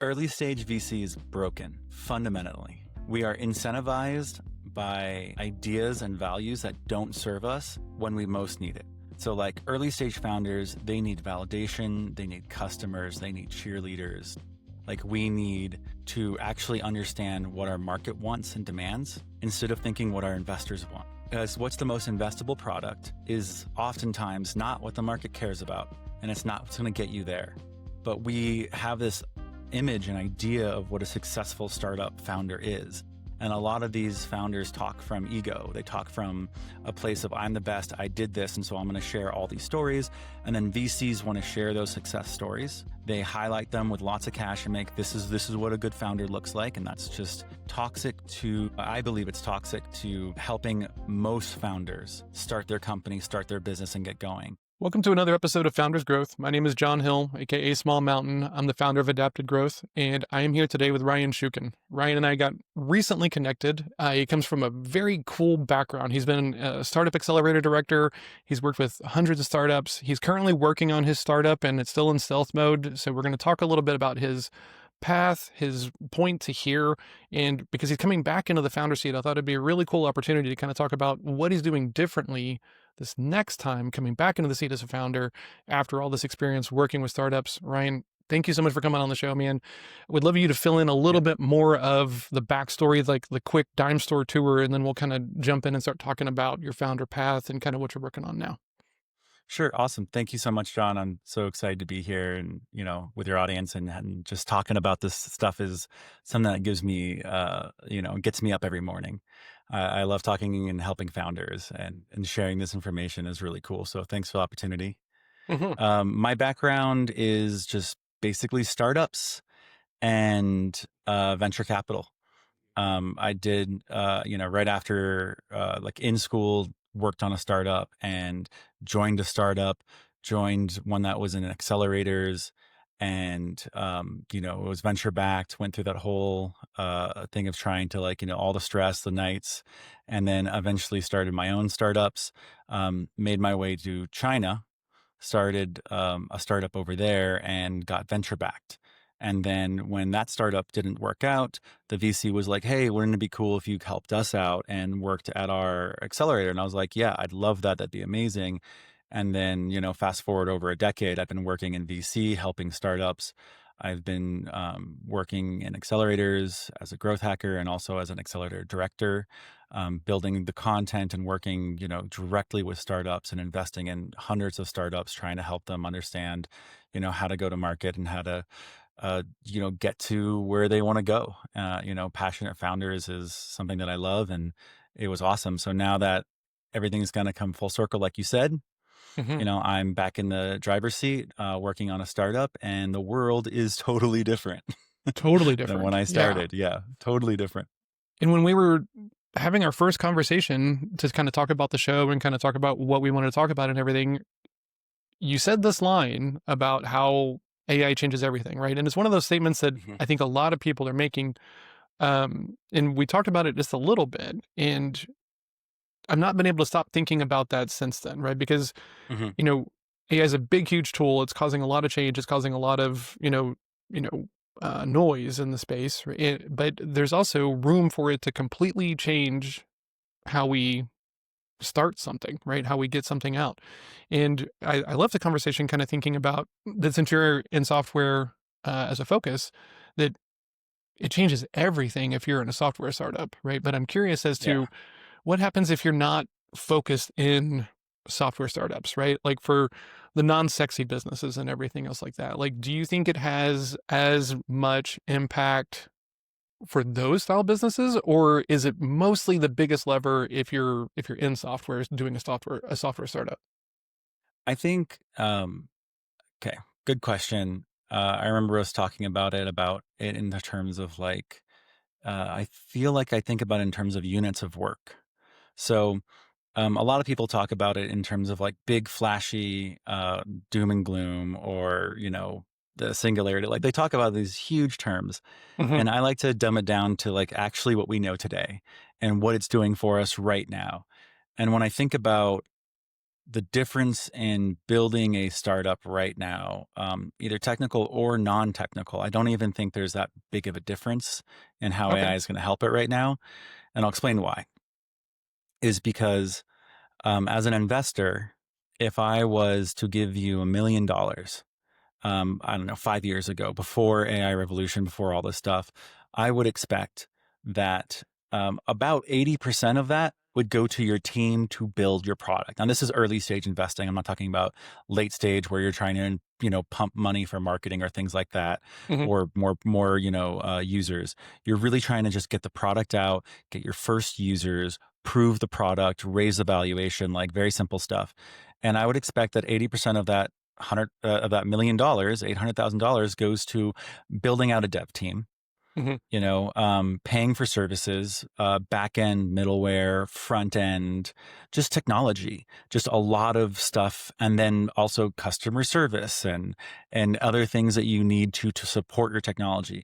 Early stage VC is broken fundamentally. We are incentivized by ideas and values that don't serve us when we most need it. So, like early stage founders, they need validation, they need customers, they need cheerleaders. Like, we need to actually understand what our market wants and demands instead of thinking what our investors want. Because what's the most investable product is oftentimes not what the market cares about, and it's not what's going to get you there. But we have this image and idea of what a successful startup founder is. And a lot of these founders talk from ego. They talk from a place of, I'm the best, I did this, and so I'm going to share all these stories. And then VCs want to share those success stories. They highlight them with lots of cash and make this is what a good founder looks like. And that's just toxic to, I believe it's toxic to helping most founders start their company, start their business, and get going. Welcome to another episode of Founders Growth. My name is John Hill, aka Small Mountain. I'm the founder of Adapted Growth, and I am here today with Ryan Shuken. Ryan and I got recently connected. He comes from a very cool background. He's been a startup accelerator director. He's worked with hundreds of startups. He's currently working on his startup, and it's still in stealth mode. So we're going to talk a little bit about his path, his point to here, and because he's coming back into the founder seat, I thought it'd be a really cool opportunity to kind of talk about what he's doing differently this next time coming back into the seat as a founder after all this experience working with startups. Ryan, thank you so much for coming on the show, man. Would love you to fill in a little bit more of the backstory, like the quick dime store tour, and then we'll kind of jump in and start talking about your founder path and kind of what you're working on now. Sure. Awesome. Thank you so much, John. I'm so excited to be here and, with your audience and just talking about this stuff is something that gives me, gets me up every morning. I love talking and helping founders and sharing this information is really cool. So thanks for the opportunity. Mm-hmm. My background is just basically startups and venture capital. I did, right after, like in school, worked on a startup and joined a startup, joined one that was in accelerators and, it was venture backed, went through that whole, thing of trying to all the stress, the nights, and then eventually started my own startups, made my way to China, started, a startup over there and got venture backed. And then when that startup didn't work out, the VC was like, hey, wouldn't it be cool if you helped us out and worked at our accelerator? And I was like, yeah, I'd love that. That'd be amazing. And then, fast forward over a decade, I've been working in VC, helping startups. I've been working in accelerators as a growth hacker and also as an accelerator director, building the content and working, directly with startups and investing in hundreds of startups, trying to help them understand, how to go to market and how to get to where they want to go. Passionate founders is something that I love and it was awesome. So now that everything's going to come full circle, like you said, Mm-hmm. I'm back in the driver's seat, working on a startup and the world is totally different Totally than when different. I Yeah. started. Yeah, totally different. And when we were having our first conversation to kind of talk about the show and kind of talk about what we wanted to talk about and everything, you said this line about how AI changes everything, right? And it's one of those statements that Mhm. I think a lot of people are making. And we talked about it just a little bit. And I've not been able to stop thinking about that since then, right? Because, Mhm. you know, AI is a big, huge tool. It's causing a lot of change. It's causing a lot of, noise in the space. Right? But there's also room for it to completely change how we start something, right? How we get something out. And I left the conversation kind of thinking about that since you're in software as a focus, that it changes everything if you're in a software startup, right? But I'm curious as Yeah. to what happens if you're not focused in software startups, right? Like for the non-sexy businesses and everything else like that. Like, do you think it has as much impact for those style businesses, or is it mostly the biggest lever if you're in software doing a software startup? I think, okay, good question. I remember us talking about it in the terms of I feel like I think about it in terms of units of work. So a lot of people talk about it in terms of like big, flashy doom and gloom or, the singularity. Like they talk about these huge terms. Hmm. And I like to dumb it down to like actually what we know today and what it's doing for us right now. And when I think about the difference in building a startup right now, either technical or non-technical, I don't even think there's that big of a difference in how Okay. AI is going to help it right now. And I'll explain why. Is because as an investor, if I was to give you $1 million, I don't know, 5 years ago, before AI revolution, before all this stuff, I would expect that about 80% of that would go to your team to build your product. Now, this is early stage investing. I'm not talking about late stage where you're trying to, pump money for marketing or things like that, Hmm. or more, users. You're really trying to just get the product out, get your first users, prove the product, raise the valuation, like very simple stuff. And I would expect that 80% of that hundred of that $1 million, $800,000 goes to building out a dev team, Hmm. paying for services, back end, middleware, front end, just technology, just a lot of stuff, and then also customer service and other things that you need to support your technology.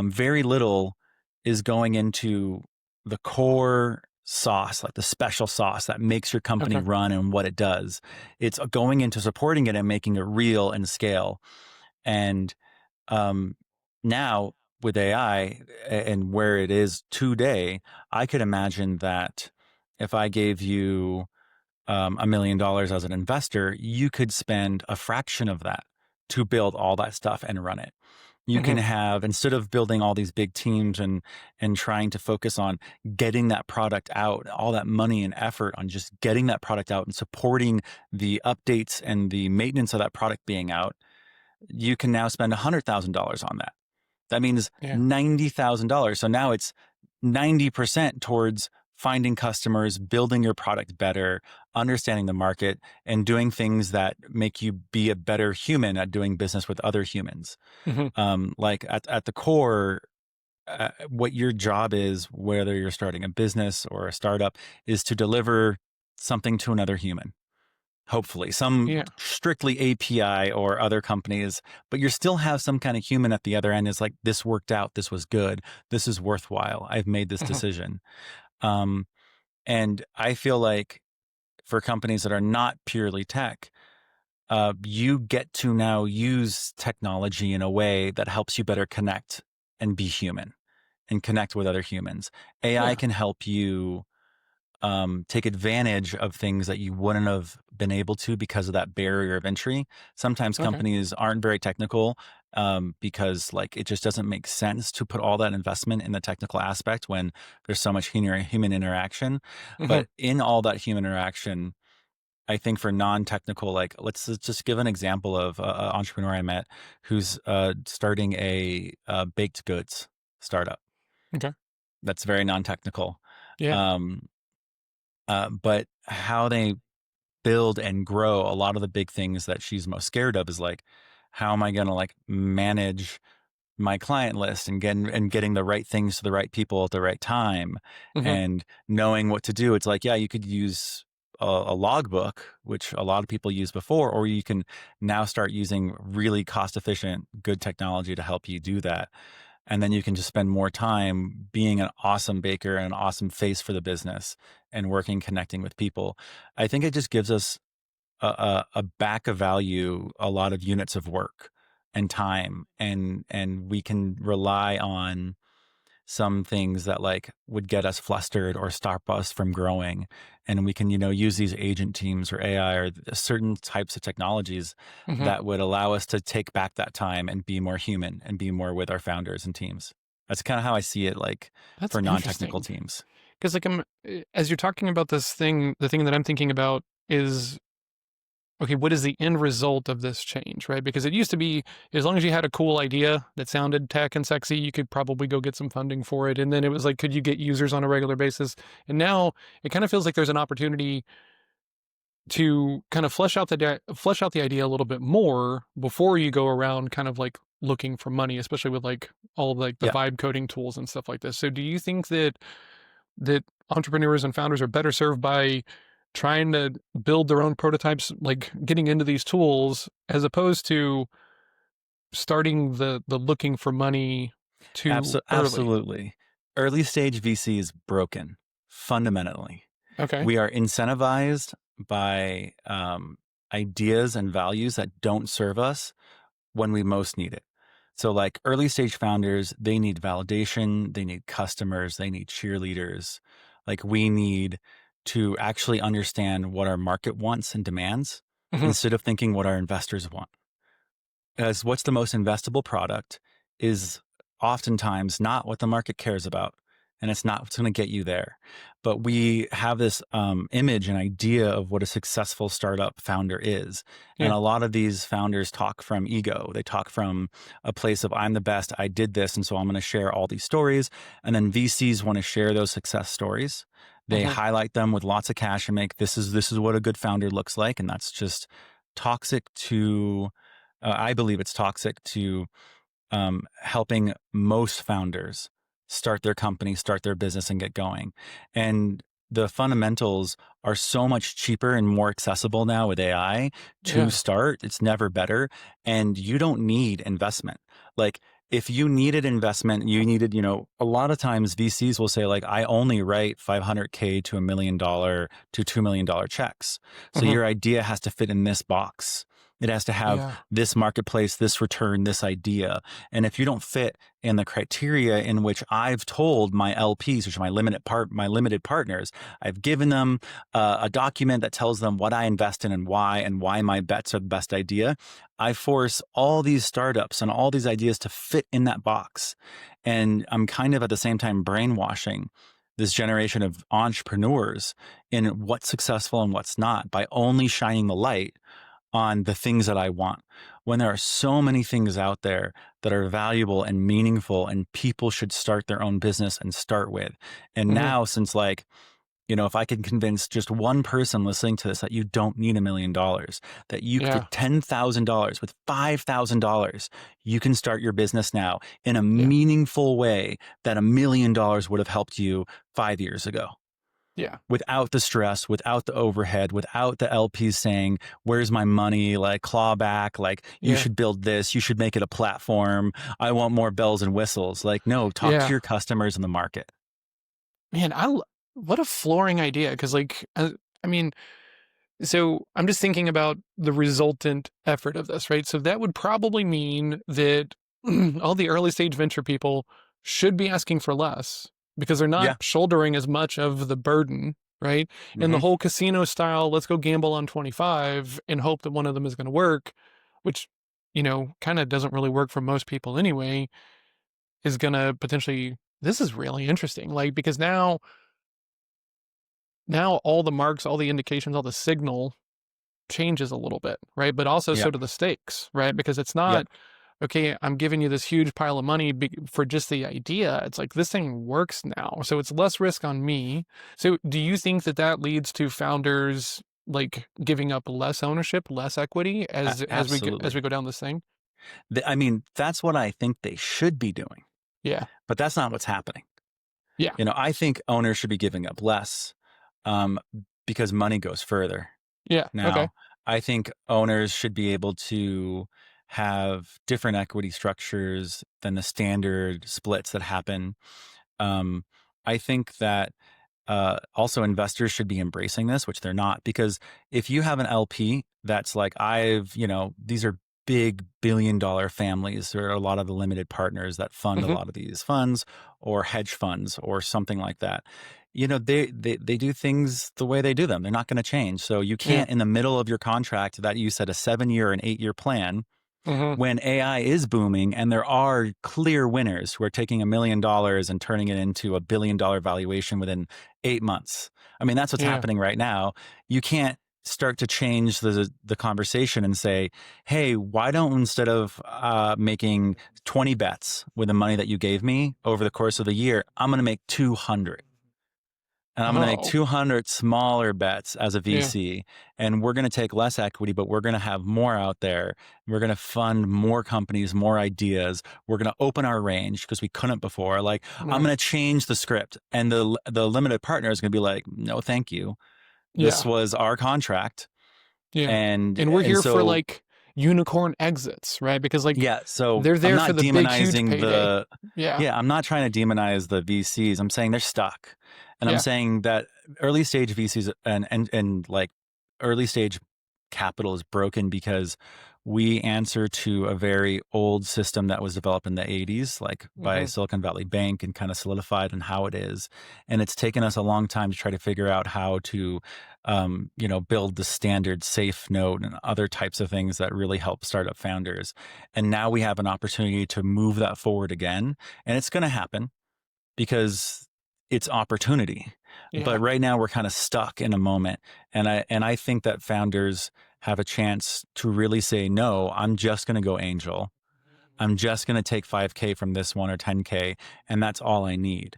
Very little is going into the core sauce, like the special sauce that makes your company Okay. run and what it does. It's going into supporting it and making it real and scale. And um, now with AI and where it is today, I could imagine that if I gave you $1 million as an investor, you could spend a fraction of that to build all that stuff and run it. You Hmm. can have, instead of building all these big teams and trying to focus on getting that product out, all that money and effort on just getting that product out and supporting the updates and the maintenance of that product being out, you can now spend $100,000 on that. That means Yeah. $90,000. So now it's 90% towards finding customers, building your product better, understanding the market, and doing things that make you be a better human at doing business with other humans. Hmm. Like at the core, what your job is, whether you're starting a business or a startup, is to deliver something to another human. Hopefully, some Yeah. strictly API or other companies, but you still have some kind of human at the other end. Is like, this worked out, this was good, this is worthwhile. I've made this Hmm. decision. Um, and I feel like for companies that are not purely tech, you get to now use technology in a way that helps you better connect and be human and connect with other humans. AI Yeah. can help you take advantage of things that you wouldn't have been able to because of that barrier of entry. Sometimes Okay. companies aren't very technical because like it just doesn't make sense to put all that investment in the technical aspect when there's so much human interaction. Hmm. But in all that human interaction, I think for non-technical, like just give an example of an entrepreneur I met who's starting a baked goods startup Okay. that's very non-technical. Yeah. Um, but how they build and grow, a lot of the big things that she's most scared of is like, how am I going to like manage my client list and getting the right things to the right people at the right time Hmm. and knowing what to do. It's like, yeah, you could use a logbook, which a lot of people use before, or you can now start using really cost efficient, good technology to help you do that. And then you can just spend more time being an awesome baker and an awesome face for the business and working, connecting with people. I think it just gives us a back of value, a lot of units of work and time, and we can rely on some things that like would get us flustered or stop us from growing, and we can use these agent teams or AI or certain types of technologies Hmm. that would allow us to take back that time and be more human and be more with our founders and teams. That's kind of how I see it, like That's for non-technical interesting. teams. Because like as you're talking about this thing, the thing that I'm thinking about is, okay, what is the end result of this change, right? Because it used to be, as long as you had a cool idea that sounded tech and sexy, you could probably go get some funding for it. And then it was like, could you get users on a regular basis? And now it kind of feels like there's an opportunity to kind of flesh out the idea a little bit more before you go around kind of like looking for money, especially with like all of like the Yeah, vibe coding tools and stuff like this. So do you think that entrepreneurs and founders are better served by trying to build their own prototypes, like getting into these tools, as opposed to starting the looking for money too early? absolutely. Early stage VC is broken fundamentally. Okay. We are incentivized by ideas and values that don't serve us when we most need it. So, like early stage founders, they need validation, they need customers, they need cheerleaders. Like, we need to actually understand what our market wants and demands Hmm. instead of thinking what our investors want. As what's the most investable product is oftentimes not what the market cares about. And it's not what's going to get you there. But we have this image and idea of what a successful startup founder is. And Yeah. a lot of these founders talk from ego. They talk from a place of, I'm the best, I did this. And so I'm going to share all these stories. And then VCs want to share those success stories. They Hmm. highlight them with lots of cash and make this is what a good founder looks like. And that's just toxic to I believe it's toxic to helping most founders start their company, start their business, and get going. And the fundamentals are so much cheaper and more accessible now with AI to Yeah. start. It's never better. And you don't need investment. Like, if you needed investment, you needed, a lot of times VCs will say, like, I only write 500K to $1 million to $2 million checks. So Hmm. your idea has to fit in this box. It has to have Yeah. this marketplace, this return, this idea. And if you don't fit in the criteria in which I've told my LPs, which are my limited partners, I've given them a document that tells them what I invest in and why my bets are the best idea. I force all these startups and all these ideas to fit in that box. And I'm kind of at the same time brainwashing this generation of entrepreneurs in what's successful and what's not by only shining the light on the things that I want, when there are so many things out there that are valuable and meaningful and people should start their own business and start with. And Hmm. now, since if I can convince just one person listening to this that you don't need $1 million, that you for Yeah. $10,000, with $5,000, you can start your business now in a Yeah. meaningful way that $1 million would have helped you 5 years ago, Yeah. without the stress, without the overhead, without the LPs saying, where's my money? Like, claw back, like, you Yeah. should build this, you should make it a platform. I want more bells and whistles. Like, no, talk to Yeah. your customers in the market. Man, what a flooring idea. Because, like, I mean, so I'm just thinking about the resultant effort of this, right? So that would probably mean that all the early stage venture people should be asking for less because they're not Yeah. shouldering as much of the burden, right? And the Hmm. whole casino style, let's go gamble on 25 and hope that one of them is going to work, which, kind of doesn't really work for most people anyway, is going to potentially, this is really interesting. Like, because now all the marks, all the indications, all the signal changes a little bit, right? But also Yeah. so do the stakes, right? Because it's Yeah. not, okay, I'm giving you this huge pile of money for just the idea. It's like this thing works now. So it's less risk on me. So do you think that that leads to founders like giving up less ownership, less equity as Absolutely. we go down this thing? I mean, that's what I think they should be doing, Yeah. but that's not what's happening. Yeah. I think owners should be giving up less um, because money goes further. Yeah. Okay. Now, I think owners should be able to have different equity structures than the standard splits that happen. Um, I think that also investors should be embracing this, which they're not, because if you have an LP that's like, these are big $1 billion families. There are a lot of the limited partners that fund a Hmm. lot of these funds or hedge funds or something like that. They do things the way they do them. They're not going to change. So you Yeah. can't, in the middle of your contract that you said a 7 year and 8 year plan, Hmm. when AI is booming and there are clear winners who are taking $1 million and turning it into $1 billion valuation within 8 months. I mean, that's what's Yeah. happening right now. You can't start to change the conversation and say, hey, why don't, instead of making 20 bets with the money that you gave me over the course of the year, I'm going to make 200. And I'm going to make Oh. 200 smaller bets as a Yeah. VC. And we're going to take less equity, but we're going to have more out there. We're going to fund more companies, more ideas. We're going to open our range because we couldn't before. Like, I'm Right. going to change the script. And the limited partner is going to be like, no, thank you. This Yeah. was our contract. Yeah. And, And we're and here for so, like unicorn exits, right? Because like yeah, so they're I'm there for not the big, huge demonizing payday. Yeah. yeah, I'm not trying to demonize the VCs. I'm saying they're stuck. And I'm Yeah. saying that early stage VCs and like early stage capital is broken because we answer to a very old system that was developed in the 80s, like by Hmm. Silicon Valley Bank, and kind of solidified in how it is. And it's taken us a long time to try to figure out how to, build the standard safe note and other types of things that really help startup founders. And now we have an opportunity to move that forward again. And it's going to happen because it's opportunity. But Yeah. right now we're kind of stuck in a moment. And I think that founders have a chance to really say, no, I'm just going to go angel. I'm just going to take 5K from this one or 10K, and that's all I need.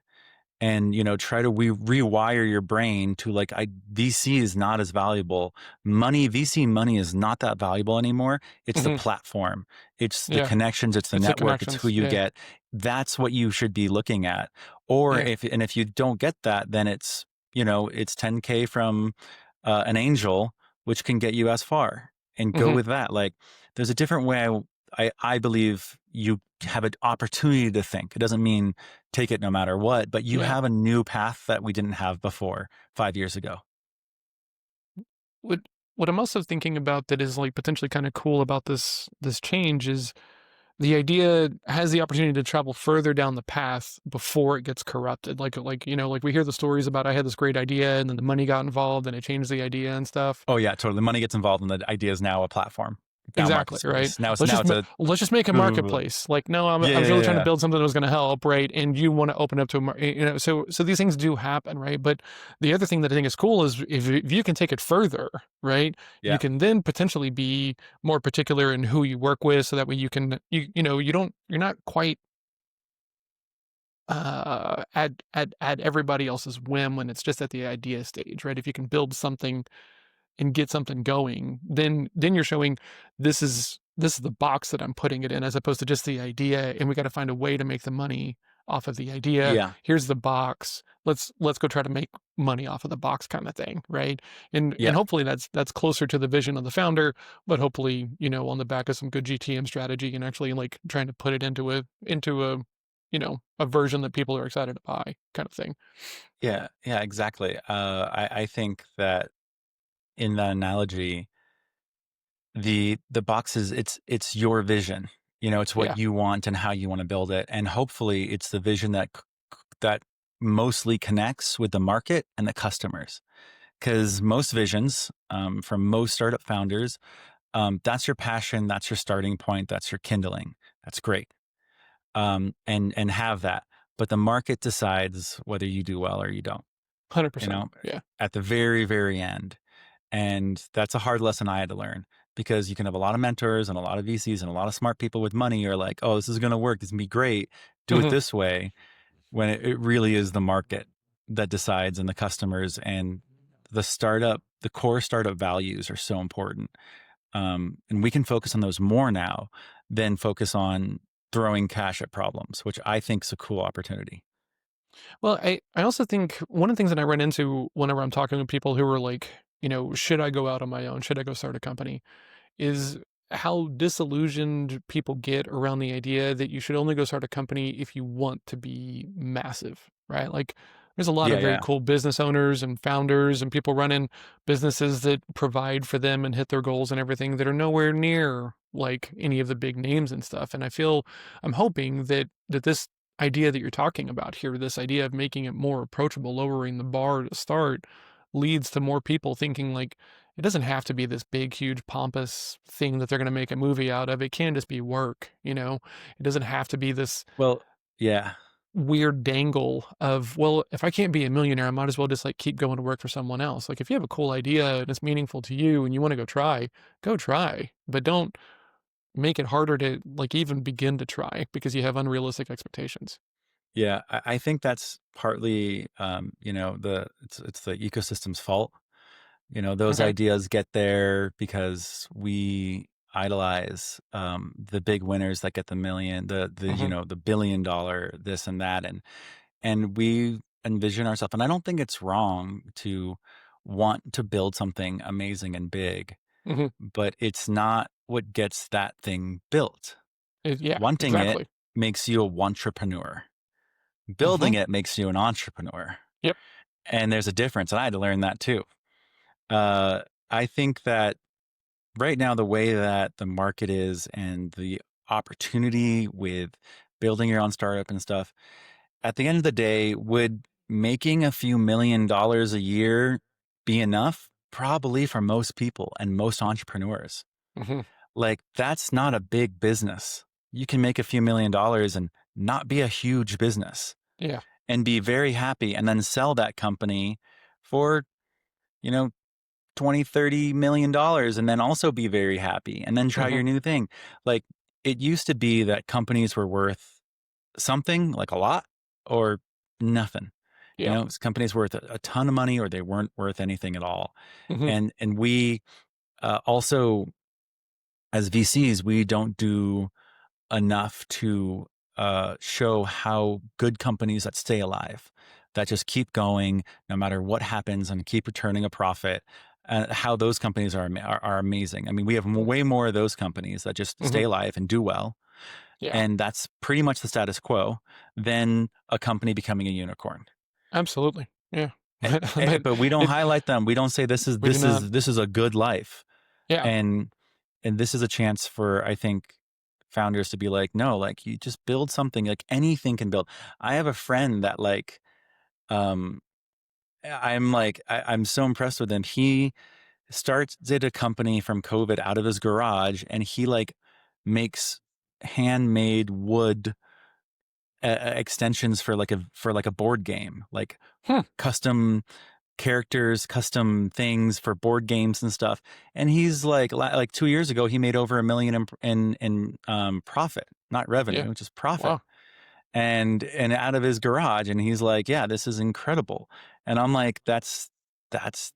And try to rewire your brain to like, VC is not as valuable. VC money is not that valuable anymore. It's the Hmm. platform, it's the Yeah. connections, it's the It's the network, it's who connections. you Yeah. get. That's what you should be looking at. Or Yeah. if you don't get that, then it's 10K from an angel, which can get you as far, and go Hmm. with that. Like, there's a different way. I believe you have an opportunity to think. It doesn't mean take it no matter what, but you Yeah. have a new path that we didn't have before 5 years ago. What what I'm also thinking about that is like potentially kind of cool about this change is the idea has the opportunity to travel further down the path before it gets corrupted. Like we hear the stories about I had this great idea and then the money got involved and it changed the idea and stuff. Oh yeah, totally. Money gets involved, and the idea is now a platform. Now Exactly, market right? space. Now it's a Let's just make a Google. marketplace. Like, no, Yeah, I was yeah, really trying to yeah. build something that was going to help, right? And you want to open up to so these things do happen, right? But the other thing that I think is cool is if you can take it further, right? You Yeah. can then potentially be more particular in who you work with, so that way you're not quite at everybody else's whim when it's just at the idea stage, right? If you can build something and get something going, then you're showing this is the box that I'm putting it in, as opposed to just the idea. And we got to find a way to make the money off of the idea. Yeah. Here's the box. Let's go try to make money off of the box, kind of thing, right? And Yeah. hopefully that's closer to the vision of the founder, but hopefully on the back of some good GTM strategy and actually like trying to put it into a a version that people are excited to buy, kind of thing. Yeah. Yeah. Exactly. I think that in that analogy, the box is it's your vision. It's what Yeah, you want and how you want to build it, and hopefully it's the vision that mostly connects with the market and the customers. Because most visions, from most startup founders, that's your passion, that's your starting point, that's your kindling. That's great, and have that. But the market decides whether you do well or you don't. You 100%. know, Yeah. at the very very end. And that's a hard lesson I had to learn, because you can have a lot of mentors and a lot of VCs and a lot of smart people with money are like, oh, this is going to work. This is going to be great. Do it Hmm. this way. When it really is the market that decides, and the customers, and the core startup values are so important. And we can focus on those more now than focus on throwing cash at problems, which I think is a cool opportunity. Well, I also think one of the things that I run into whenever I'm talking to people who are like, should I go out on my own? Should I go start a company? Is how disillusioned people get around the idea that you should only go start a company if you want to be massive, right? Like, there's a lot Yeah. of very Yeah. cool business owners and founders and people running businesses that provide for them and hit their goals and everything that are nowhere near like any of the big names and stuff. And I'm hoping that this idea that you're talking about here, this idea of making it more approachable, lowering the bar to start, leads to more people thinking like, it doesn't have to be this big, huge, pompous thing that they're going to make a movie out of. It can just be work, It doesn't have to be this Well, yeah. weird dangle of, well, if I can't be a millionaire, I might as well just like keep going to work for someone else. Like if you have a cool idea and it's meaningful to you and you want to go try, but don't make it harder to like even begin to try because you have unrealistic expectations. Yeah. I think that's partly, it's the ecosystem's fault. Those Okay. ideas get there because we idolize, the big winners that get the million, Hmm. the $1 billion this and that, and we envision ourselves. And I don't think it's wrong to want to build something amazing and big, Hmm. but it's not what gets that thing built. Yeah, Wanting it exactly. makes you a entrepreneur. Hmm. Building it makes you an entrepreneur. Yep. And there's a difference. And I had to learn that too. Uh, I think that right now, the way that the market is and the opportunity with building your own startup and stuff, at the end of the day, would making a few $1 million a year be enough? Probably for most people and most entrepreneurs. Hmm. Like, that's not a big business. You can make a few $1 million and not be a huge business Yeah. and be very happy and then sell that company for, you know, 20, $30 million and then also be very happy and then try Hmm. your new thing. Like, it used to be that companies were worth something, like a lot, or nothing. Yeah. Companies worth a ton of money or they weren't worth anything at all. Hmm. And we also, as VCs, we don't do enough to show how good companies that stay alive, that just keep going no matter what happens and keep returning a profit. How those companies are amazing. I mean, we have way more of those companies that just Hmm. stay alive and do well, Yeah. and that's pretty much the status quo. Than a company becoming a unicorn. Absolutely. Yeah. Eh, But but we don't it, highlight them. We don't say this is we do this not. is this is a good life, Yeah. and this is a chance for, I think, founders to be like, no, like, you just build something, like anything can build. I have a friend that, like, um I'm so impressed with him. He started a company from COVID out of his garage, and he, like, makes handmade wood extensions for like a board game, like Hmm. custom characters, custom things for board games and stuff. And he's like 2 years ago, he made over 1 million in profit, not Yeah. revenue, just profit, Wow. and out of his garage. And he's like, yeah, this is incredible. And I'm like, that's that's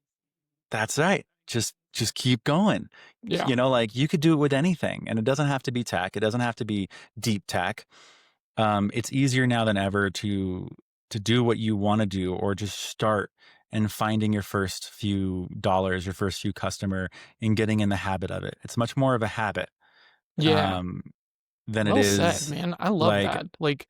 right. Just keep going. Yeah. Like, you could do it with anything, and it doesn't have to be tech. It doesn't have to be deep tech. It's easier now than ever to do what you want to do, or just start and finding your first few dollars, your first few customer, and getting in the habit of it. It's much more of a habit, Yeah. um, than it Well said, is man. I love like, that. Like,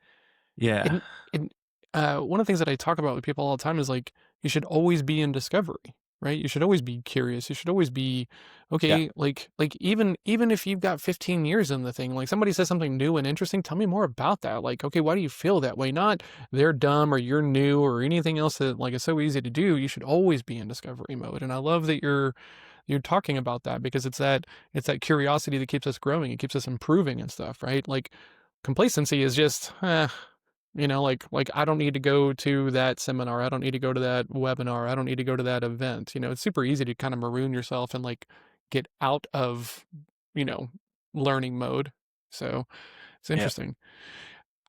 yeah, and and one of the things that I talk about with people all the time is like you should always be in discovery, right? You should always be curious. You should always be yeah, okay. Like even if you've got 15 years in the thing, like somebody says something new and interesting, tell me more about that. Like, okay, why do you feel that way? Not they're dumb or you're new or anything else that like is so easy to do. You should always be in discovery mode. And I love that you're talking about that because it's that curiosity that keeps us growing. It keeps us improving and stuff, right? Like complacency is just like I don't need to go to that seminar. I don't need to go to that webinar. I don't need to go to that event. It's super easy to kind of maroon yourself and like get out of, you know, learning mode. So it's yeah, interesting.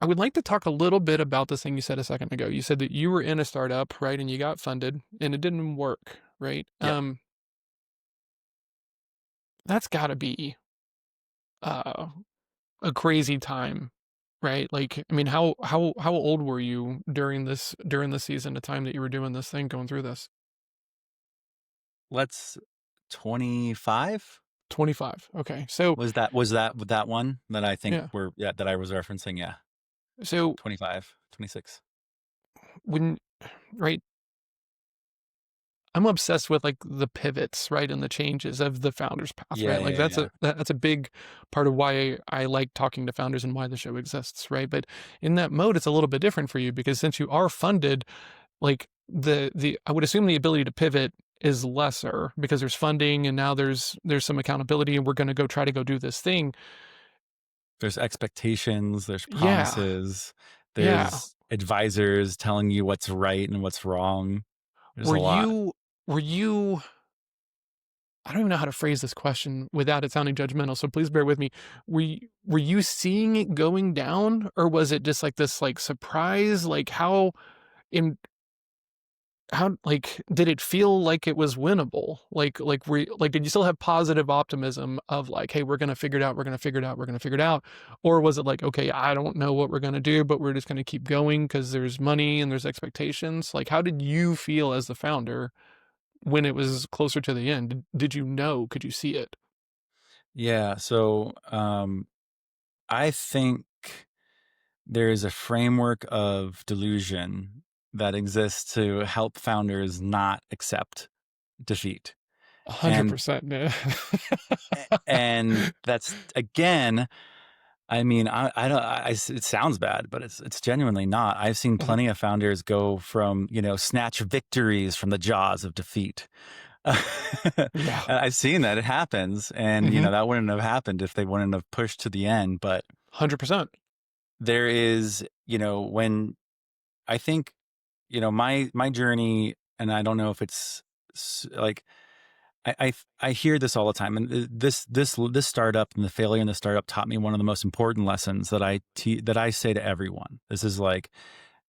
I would like to talk a little bit about this thing you said a second ago. You said that you were in a startup, right? And you got funded and it didn't work, right? yeah. That's gotta be uh a crazy time, right? Like, I mean, how old were you during the season, the time that you were doing this thing, going through this? Let's 25. 25. Okay. So, Was that one that I think yeah. were yeah that I was referencing? Yeah, So 25, 26. when right, I'm obsessed with like the pivots, right, and the changes of the founder's path, Yeah, right? Like yeah, yeah. that's a big part of why I like talking to founders and why the show exists, right? But in that mode, it's a little bit different for you because since you are funded, like the I would assume the ability to pivot is lesser because there's funding and now there's some accountability and we're going to go try to go do this thing. There's expectations, there's Yeah. promises, Yeah. there's advisors telling you what's right and what's wrong. There's Were a lot. you were you I don't even know how to phrase this question without it sounding judgmental, so please bear with me. Were you seeing it going down or was it just like this like surprise? Like in how like did it feel like it was winnable? Like did you still have positive optimism of like, hey, we're gonna figure it out, we're gonna figure it out, we're gonna figure it out? Or was it like, okay, I don't know what we're gonna do, but we're just gonna keep going because there's money and there's expectations? Like how did you feel as the founder when it was closer to the end? Did you know? Could you see it? Yeah. So I think there is a framework of delusion that exists to help founders not accept defeat. And 100%. Yeah. and that's again, I mean, I don't. It sounds bad, but it's genuinely not. I've seen Mhm. plenty of founders go from snatch victories from the jaws of defeat. Yeah. I've seen that it happens, and Hmm. that wouldn't have happened if they wouldn't have pushed to the end. But 100%. there is, when I think, my journey, and I don't know if it's like I hear this all the time, and this startup and the failure in the startup taught me one of the most important lessons that I say to everyone. This is like,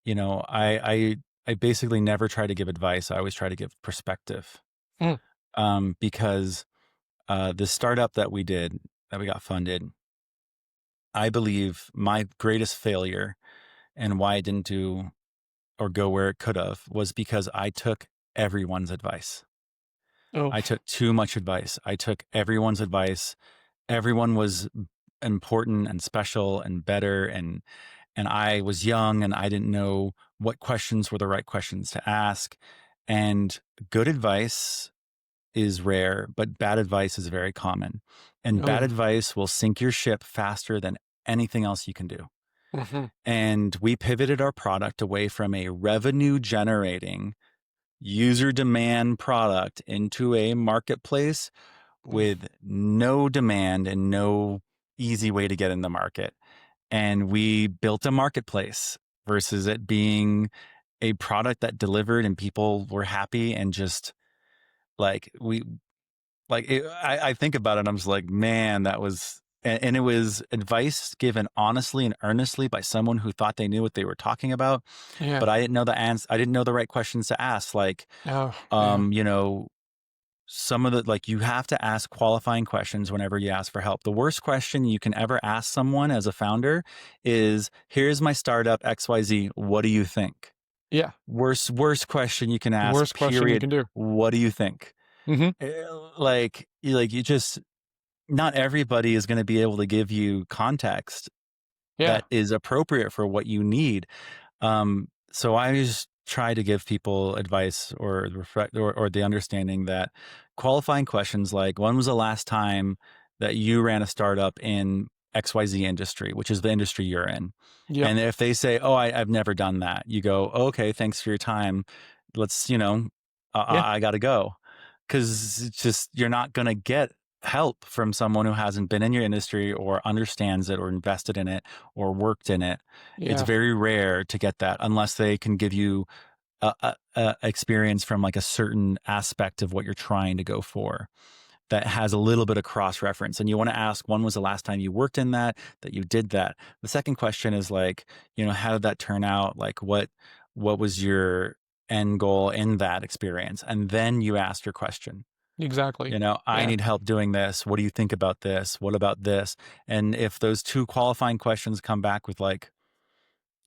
I basically never try to give advice. I always try to give perspective, Mm. because the startup that we got funded, I believe my greatest failure and why it didn't do or go where it could have was because I took everyone's advice. Oh, I took too much advice. I took everyone's advice. Everyone was important and special and better, and I was young and I didn't know what questions were the right questions to ask. And good advice is rare, but bad advice is very common. And oh bad yeah. advice will sink your ship faster than anything else you can do. Hmm. And we pivoted our product away from a revenue generating user demand product into a marketplace with no demand and no easy way to get in the market. And we built a marketplace versus it being a product that delivered and people were happy, and just like I think about it, and I'm just like, man, that was, and it was advice given honestly and earnestly by someone who thought they knew what they were talking about, Yeah. but I didn't know the answer. I didn't know the right questions to ask. Like, Oh yeah. you know, some of the, like, you have to ask qualifying questions whenever you ask for help. The worst question you can ever ask someone as a founder is, here's my startup XYZ, what do you think? Yeah. Worst question you can ask, Worst question you period. can do. What do you think? Hmm. You just, not everybody is going to be able to give you context Yeah. that is appropriate for what you need. So I just try to give people advice or reflect, or the understanding that qualifying questions like, when was the last time that you ran a startup in XYZ industry, which is the industry you're in? Yep. And if they say, oh, I've never done that, you go, oh, okay, thanks for your time. Let's, Yeah. I got to go. Cause it's just, you're not going to get help from someone who hasn't been in your industry or understands it or invested in it or worked in it. It's Yeah. very rare to get that unless they can give you a experience from like a certain aspect of what you're trying to go for that has a little bit of cross reference. And you want to ask, when was the last time you worked in that you did that? The second question is like, how did that turn out? Like, what was your end goal in that experience? And then you ask your question. Exactly. I Yeah. need help doing this. What do you think about this? What about this? And if those two qualifying questions come back with like,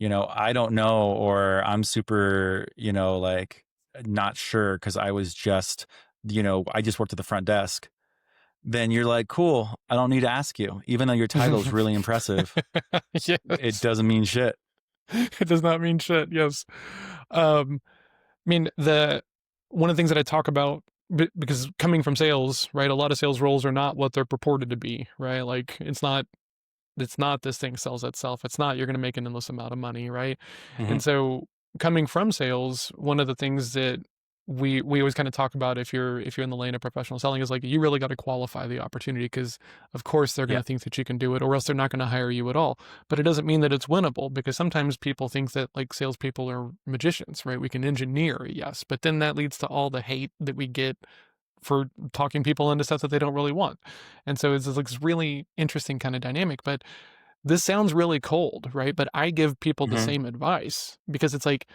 I don't know, or I'm super, like, not sure because I was just, I just worked at the front desk, then you're like, cool, I don't need to ask you. Even though your title is really impressive, it Yes. doesn't mean shit. It does not mean shit. Yes. I mean, the one of the things that I talk about, because coming from sales, right? A lot of sales roles are not what they're purported to be, right? Like it's not this thing sells itself. It's not you're going to make an endless amount of money, right? Hmm. And so coming from sales, one of the things that we always kind of talk about if you're in the lane of professional selling is like you really got to qualify the opportunity because of course they're going Yeah. to think that you can do it or else they're not going to hire you at all. But it doesn't mean that it's winnable because sometimes people think that like salespeople are magicians, right? We can engineer, yes, but then that leads to all the hate that we get for talking people into stuff that they don't really want. And so it's like this really interesting kind of dynamic. But this sounds really cold, right? But I give people the Hmm. same advice because it's like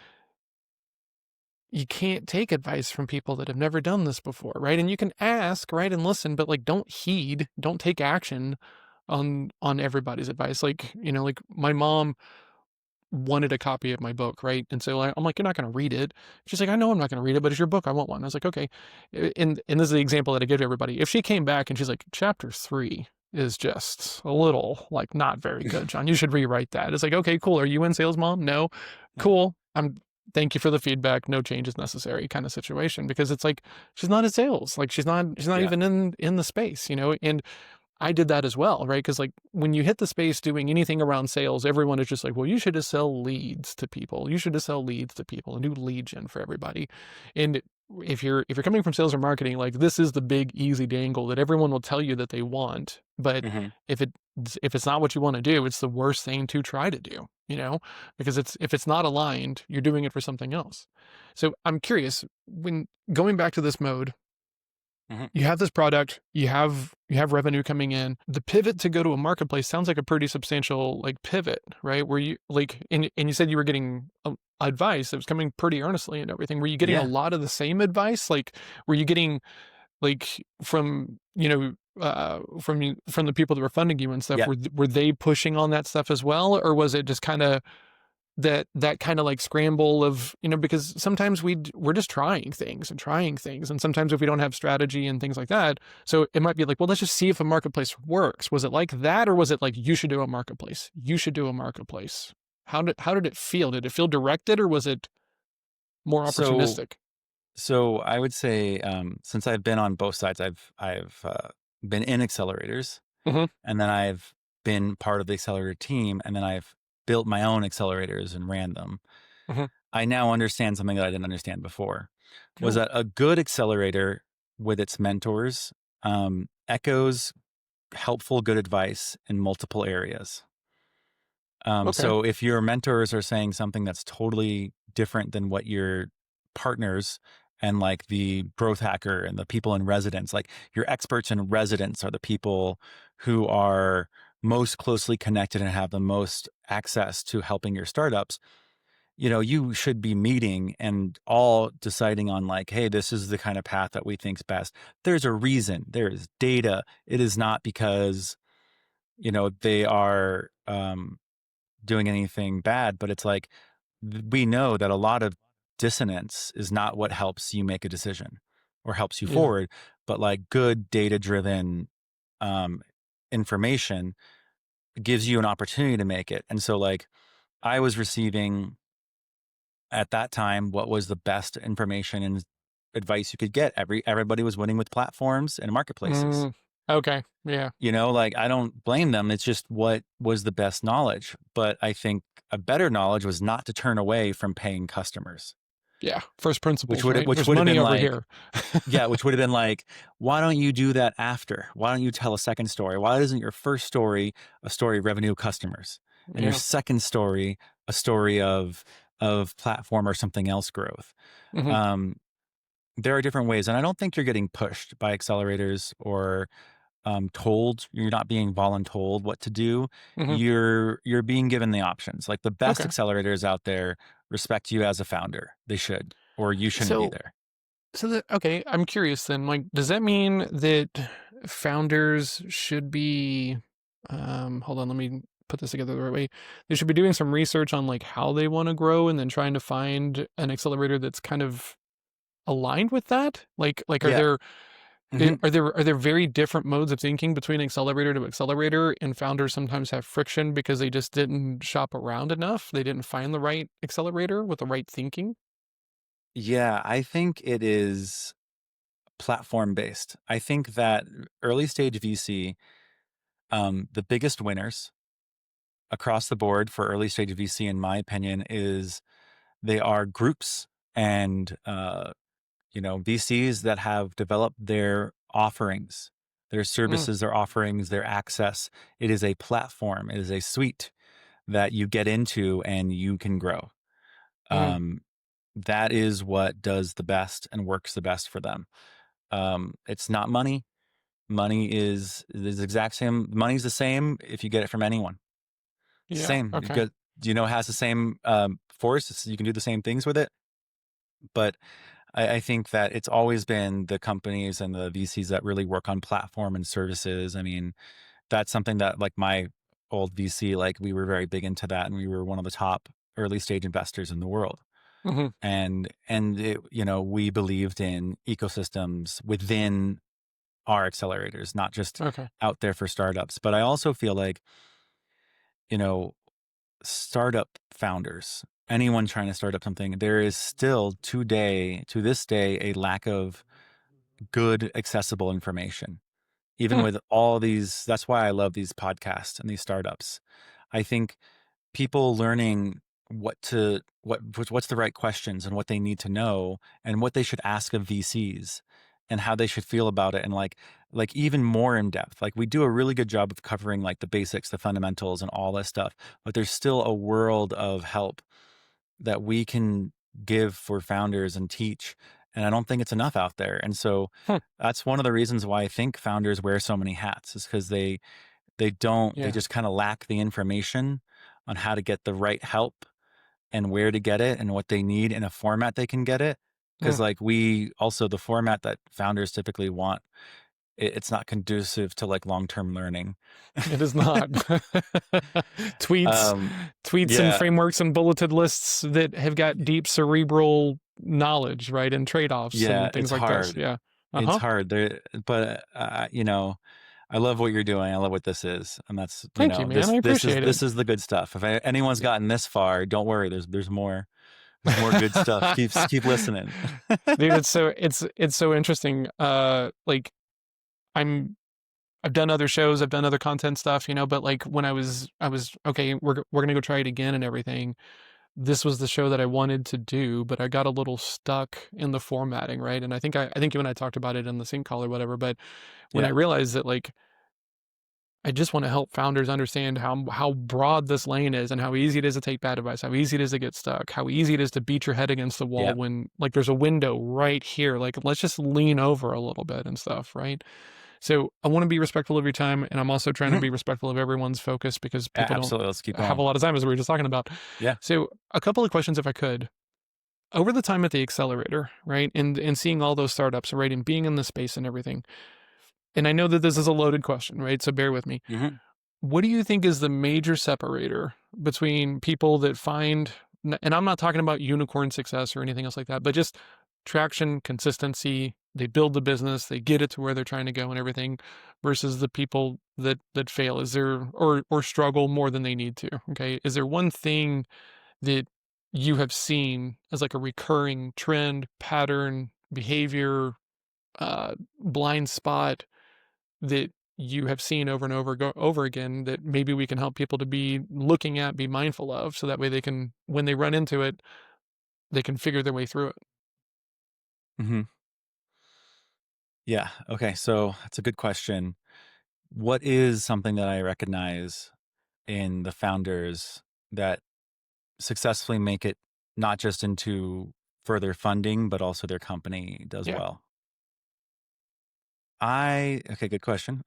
you can't take advice from people that have never done this before, right? And you can ask, right, and listen, but like don't heed, don't take action on everybody's advice. Like, like my mom wanted a copy of my book, right? And so I'm like, you're not going to read it. She's like, I know I'm not going to read it, but it's your book. I want one. I was like, okay. And this is the example that I give to everybody. If she came back and she's like, chapter 3 is just a little like not very good, John. You should rewrite that. It's like, okay, cool. Are you in sales, mom? No. Cool. thank you for the feedback, no change is necessary kind of situation, because it's like she's not in sales, like she's not Yeah. even in the space, and I did that as well, right? Because like when you hit the space doing anything around sales, everyone is just like, well, you should just sell leads to people. You should just sell leads to people and do lead gen for everybody. And if you're coming from sales or marketing, like this is the big easy dangle that everyone will tell you that they want. But Hmm. if it if it's not what you want to do, it's the worst thing to try to do, because if it's not aligned, you're doing it for something else. So I'm curious, when going back to this mode, Hmm. you have this product, you have revenue coming in. The pivot to go to a marketplace sounds like a pretty substantial like pivot, right? Where you like and you said you were getting advice that was coming pretty earnestly and everything. Were you getting a Yeah. lot of the same advice? Like were you getting like from from the people that were funding you and stuff? Yeah. Were they pushing on that stuff as well, or was it just kind of that kind of like scramble of, because sometimes we're just trying things, and sometimes if we don't have strategy and things like that, so it might be like, well, let's just see if a marketplace works. Was it like that, or was it like, you should do a marketplace, how did it feel? Did it feel directed, or was it more So, opportunistic? so I would say, since I've been on both sides, I've been in accelerators, Hmm. and then I've been part of the accelerator team, and then I've built my own accelerators and ran them. Hmm. I now understand something that I didn't understand before, was Cool. that a good accelerator with its mentors echoes helpful, good advice in multiple areas. Okay. So if your mentors are saying something that's totally different than what your partners and like the growth hacker and the people in residence, like your experts in residence are the people who are most closely connected and have the most access to helping your startups. You should be meeting and all deciding on like, hey, this is the kind of path that we think's best. There's a reason. There is data. It is not because, they are doing anything bad, but it's like we know that a lot of dissonance is not what helps you make a decision or helps you Yeah. forward, but like good data driven um, information gives you an opportunity to make it. And so, like, I was receiving at that time what was the best information and advice you could get. Everybody was winning with platforms and marketplaces. Mm, okay. Yeah. Like I don't blame them. It's just what was the best knowledge. But I think a better knowledge was not to turn away from paying customers, Yeah. First which principles, would right? which There's would have money been over like, here. yeah, which would have been like, why don't you do that after? Why don't you tell a second story? Why isn't your first story a story of revenue customers and your Yeah. second story a story of platform or something else growth? Hmm. Um, there are different ways, and I don't think you're getting pushed by accelerators or told. You're not being voluntold what to do. Hmm. You're being given the options. Like the best Okay. accelerators out there respect you as a founder. They should, or you shouldn't be So there. okay, I'm curious then, like, does that mean that founders should be, hold on, let me put this together the right way. They should be doing some research on like how they want to grow and then trying to find an accelerator that's kind of aligned with that? Like Yeah. Hmm. are there very different modes of thinking between accelerator to accelerator, and founders sometimes have friction because they just didn't shop around enough? They didn't find the right accelerator with the right thinking? Yeah, I think it is platform based. I think that early stage VC, the biggest winners across the board for early stage VC, in my opinion, is they are groups and VCs that have developed their offerings, their Mm, services, their offerings, their access. It is a platform. It is a suite that you get into and you can grow. mm, Um, that is what does the best and works the best for them. It's not money. Money is the exact same. Money's the same if you get it from anyone. It's the yeah, same. You okay. get, it has the same force. You can do the same things with it. But I think that it's always been the companies and the VCs that really work on platform and services. I mean, that's something that like my old VC, like we were very big into that, and we were one of the top early stage investors in the world. Mhm. And it, we believed in ecosystems within our accelerators, not just Okay. out there for startups. But I also feel like, you know, startup founders anyone trying to start up something, there is still to this day, a lack of good, accessible information. Even Hmm. with all these, that's why I love these podcasts and these startups. I think people learning what's the right questions and what they need to know and what they should ask of VCs and how they should feel about it, and like even more in depth. Like we do a really good job of covering like the basics, the fundamentals and all this stuff, but there's still a world of help that we can give for founders and teach. And I don't think it's enough out there. And so Hmm. that's one of the reasons why I think founders wear so many hats, is because they Yeah. just kind of lack the information on how to get the right help and where to get it and what they need in a format they can get it. Hmm. Because like we also, the format that founders typically want, it's not conducive to like long-term learning. It is not. tweets, um, tweets and yeah, frameworks and bulleted lists that have got deep cerebral knowledge, right, and trade-offs yeah, and things it's like this. hard. Yeah. It's Uh-huh. hard there, but I love what you're doing. I love what this is, and that's Thank you, man. I appreciate it. this is the good stuff. If anyone's gotten this far, don't worry. There's more. There's more good stuff. Keep listening. Dude, it's so interesting. Like I'm I've done other shows, I've done other content stuff, but like when I was okay, we're gonna go try it again and everything. This was the show that I wanted to do, but I got a little stuck in the formatting, right? And I think you and I talked about it in the sync call or whatever, but when I Yeah. realized that like I just want to help founders understand how broad this lane is and how easy it is to take bad advice, how easy it is to get stuck, how easy it is to beat your head against the wall Yeah. when like there's a window right here. Like let's just lean over a little bit and stuff, right? So I want to be respectful of your time, and I'm also trying to Mhm. be respectful of everyone's focus because people don't Absolutely. Let's keep have a going. lot of time, as we were just talking about. Yeah. So a couple of questions, if I could. Over the time at the accelerator, right, and seeing all those startups, right, and being in the space and everything, and I know that this is a loaded question, right? So bear with me. Hmm. What do you think is the major separator between people that find, and I'm not talking about unicorn success or anything else like that, but just traction, consistency, they build the business, they get it to where they're trying to go and everything, versus the people that fail? Is there or struggle more than they need to? Okay. Is there one thing that you have seen as like a recurring trend, pattern, behavior, blind spot that you have seen over and over again that maybe we can help people to be looking at, be mindful of, so that way they can, when they run into it, they can figure their way through it? Hmm. Yeah. Okay. So that's a good question. What is something that I recognize in the founders that successfully make it not just into further funding, but also their company does Yeah. well? Okay, good question.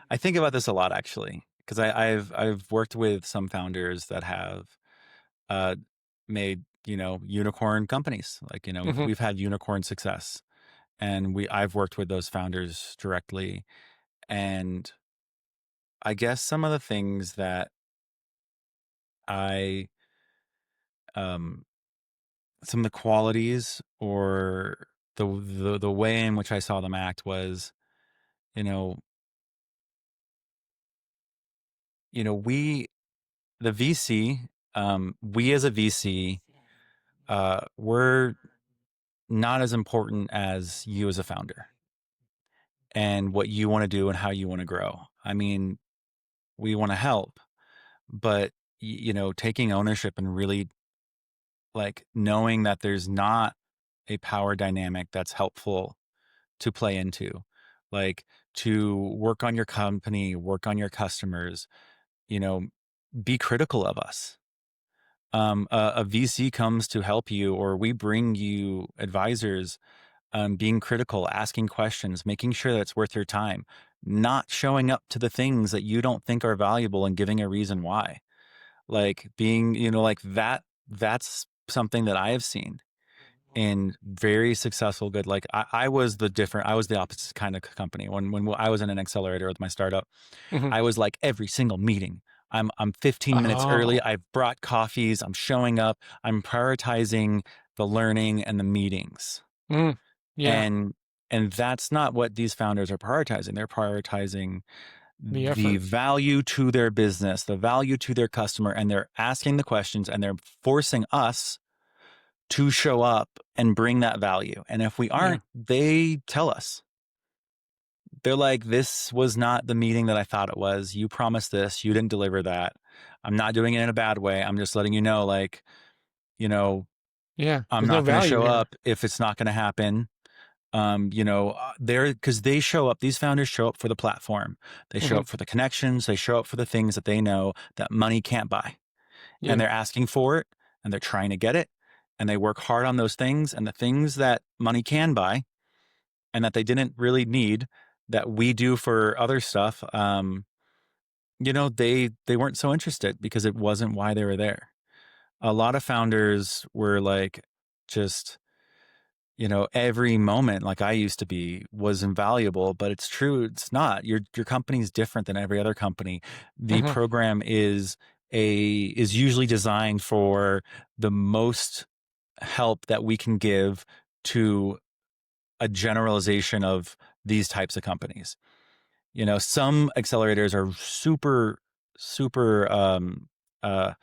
I think about this a lot actually, because I've worked with some founders that have uh, made unicorn companies. Like Hmm. we've had unicorn success, and I've worked with those founders directly, and I guess some of the things that I um some of the qualities or the way in which I saw them act was, you know we, the VC, we as a VC, we're not as important as you as a founder and what you want to do and how you want to grow. I mean, we want to help, but taking ownership and really like knowing that there's not a power dynamic that's helpful to play into, like to work on your company, work on your customers, you know, be critical of us. A VC comes to help you, or we bring you advisors, being critical, asking questions, making sure that it's worth your time, not showing up to the things that you don't think are valuable and giving a reason why. Like being, like that, that's something that I have seen in very successful, good. Like I was the opposite kind of company. When I was in an accelerator with my startup, Hmm. I was like every single meeting. I'm 15 minutes early. Oh. I've brought coffees. I'm showing up. I'm prioritizing the learning and the meetings. Mm. Yeah. And and that's not what these founders are prioritizing. They're prioritizing The the effort. value to their business, the value to their customer, and they're asking the questions and they're forcing us to show up and bring that value. And if we Yeah. aren't, they tell us. They're like, this was not the meeting that I thought it was. You promised this, you didn't deliver that. I'm not doing it in a bad way. I'm just letting you know, like, you know, Yeah. I'm There's no not going to value show here. up if it's not going to happen. They're because they show up, these founders show up for the platform. They show Hmm. up for the connections. They show up for the things that they know that money can't buy. And Yeah. they're asking for it and they're trying to get it. And they work hard on those things and the things that money can buy and that they didn't really need that we do for other stuff. They weren't so interested because it wasn't why they were there. A lot of founders were like, just, every moment, like I used to be, was invaluable, but it's true. It's not. Your company's different than every other company. The Hmm. program is usually designed for the most help that we can give to a generalization of these types of companies. Some accelerators are super, super uh,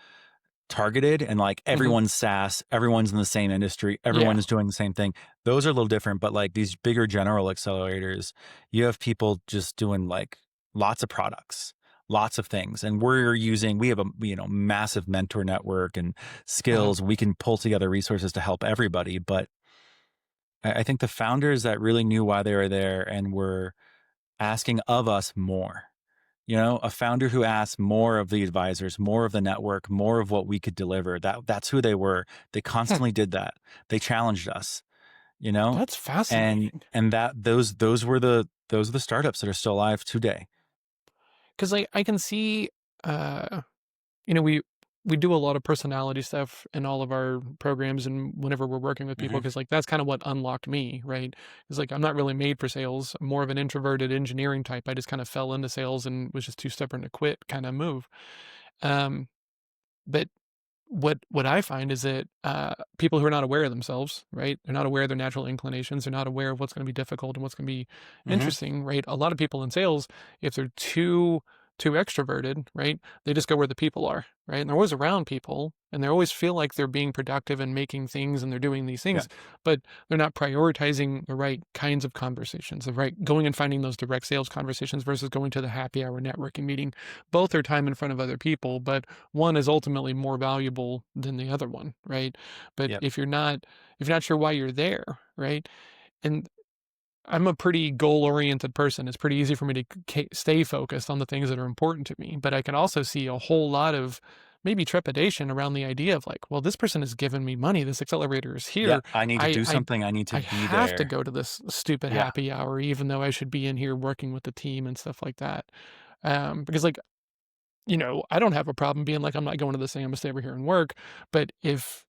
targeted and like Hmm. everyone's SaaS, everyone's in the same industry, everyone Yeah. is doing the same thing. Those are a little different, but like these bigger general accelerators, you have people just doing like lots of products, lots of things. And we have a massive mentor network and Hmm. skills. We can pull together resources to help everybody. But I think the founders that really knew why they were there and were asking of us more. A founder who asked more of the advisors, more of the network, more of what we could deliver. That's who they were. They Hmm. constantly did that. They challenged us, you know, That's and fascinating. and those are the startups that are still alive today. Because like I can see, uh, you know, we do a lot of personality stuff in all of our programs and whenever we're working with people, Hmm. because like that's kind of what unlocked me, right? It's like I'm not really made for sales. I'm more of an introverted engineering type. I just kind of fell into sales and was just too stubborn to quit kind of move. Um, but what I find is that people who are not aware of themselves, right? They're not aware of their natural inclinations. They're not aware of what's going to be difficult and what's going to be Hmm. interesting, right? A lot of people in sales, if they're too extroverted, right? They just go where the people are, right? And they're always around people, and they always feel like they're being productive and making things, and they're doing these Yeah. things, but they're not prioritizing the right kinds of conversations, the right going and finding those direct sales conversations versus going to the happy hour networking meeting. Both are time in front of other people, but one is ultimately more valuable than the other one, right? But Yep. if you're not sure why you're there, right? And I'm a pretty goal oriented person. It's pretty easy for me to stay focused on the things that are important to me, but I can also see a whole lot of maybe trepidation around the idea of like, well, this person has given me money. This accelerator is Yeah. here. I need to I do I something. I need to I be have to there. go to this stupid Yeah. happy hour, even though I should be in here working with the team and stuff like that. Because like I don't have a problem being like, I'm not going to this thing. I'm gonna stay over here and work. But if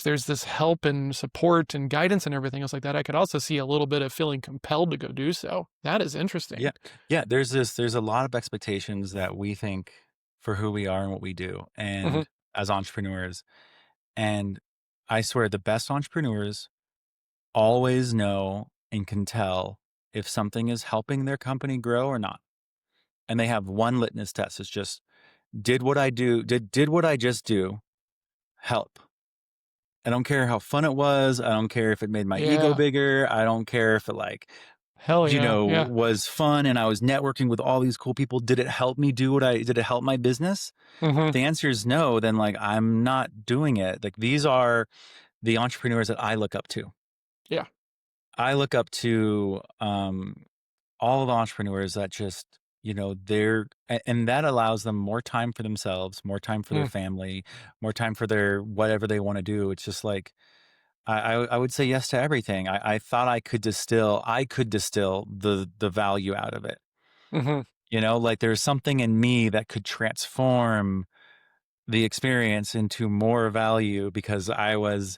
there's this help and support and guidance and everything else like that, I could also see a little bit of feeling compelled to go do so. That is Yeah. interesting. Yeah. There's a lot of expectations that we think for who we are and what we do. Hmm. And as entrepreneurs, and I swear the best entrepreneurs always know and can tell if something is helping their company grow or not. And they have one litmus test. It's just, did what I just do help? I don't care how fun it was. I don't care if it made my ego Yeah. bigger. I don't care if it Hell yeah. Yeah. was fun and I was networking with all these cool people. Did it help me did it help my business? If Hmm. the answer is no, then like I'm not doing it. Like these are the entrepreneurs that I look up to. Yeah. I look up to all of the entrepreneurs that just, and that allows them more time for themselves, more time for their Mm. family, more time for their whatever they want to do. It's just like I would say yes to everything. I thought I could distill the value out of it. Hmm. Like there's something in me that could transform the experience into more value because I was,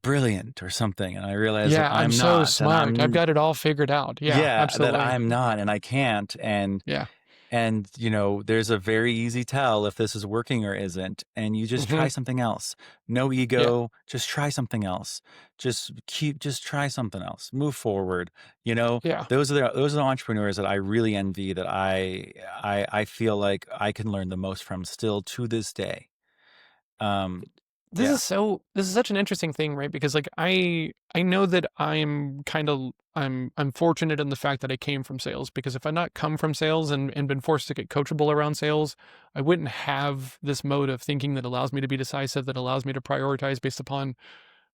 brilliant or something. And I realized that Yeah. I'm I'm so not, that smart. I've I'm got it all figured out. Yeah. yeah, that Absolutely. I'm not and I can't. And Yeah. And, there's a very easy tell if this is working or isn't. And you just try Hmm. something else. No Yeah. ego, just try something else. Just try something else. Move forward. Yeah. Those are the entrepreneurs that I really envy, that I feel like I can learn the most from still to this day. Um, yeah. This is such an interesting thing, right? Because like I know that I'm fortunate in the fact that I came from sales, because if I not come from sales and been forced to get coachable around sales, I wouldn't have this mode of thinking that allows me to be decisive, that allows me to prioritize based upon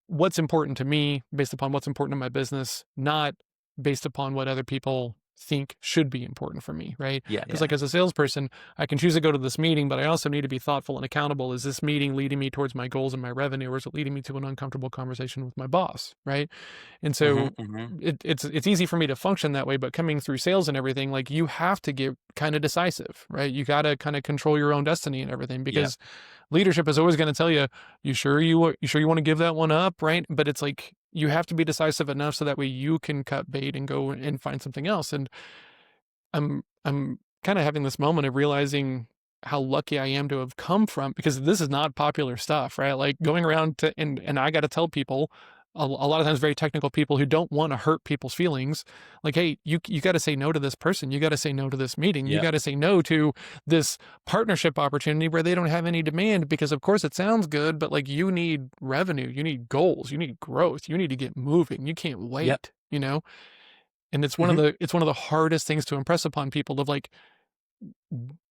what's important to me, based upon what's important to my business, not based upon what other people think should be important for me, right? Yeah. Because like Yeah. as a salesperson, I can choose to go to this meeting, but I also need to be thoughtful and accountable. Is this meeting leading me towards my goals and my revenue, or is it leading me to an uncomfortable conversation with my boss, right? And Hmm. so Hmm. it's easy for me to function that way, but coming through sales and everything, like you have to get kind of decisive, right? You got to kind of control your own destiny and everything, Yeah. because leadership is always going to tell you, you sure you want to give that one up, right? But it's like you have to be decisive enough so that way you can cut bait and go and find something else. And I'm kind of having this moment of realizing how lucky I am to have come from, because this is not popular stuff, right? Like going around to and I got to tell people a lot of times very technical people who don't want to hurt people's feelings, like, hey, you got to say no to this person, you got to say no to this meeting, you Yeah. got to say no to this partnership opportunity where they don't have any demand, because of course it sounds good, but like you need revenue, you need goals, you need growth, you need to get moving, you can't Yep. wait, and Hmm. it's one of the hardest things to impress upon people of like,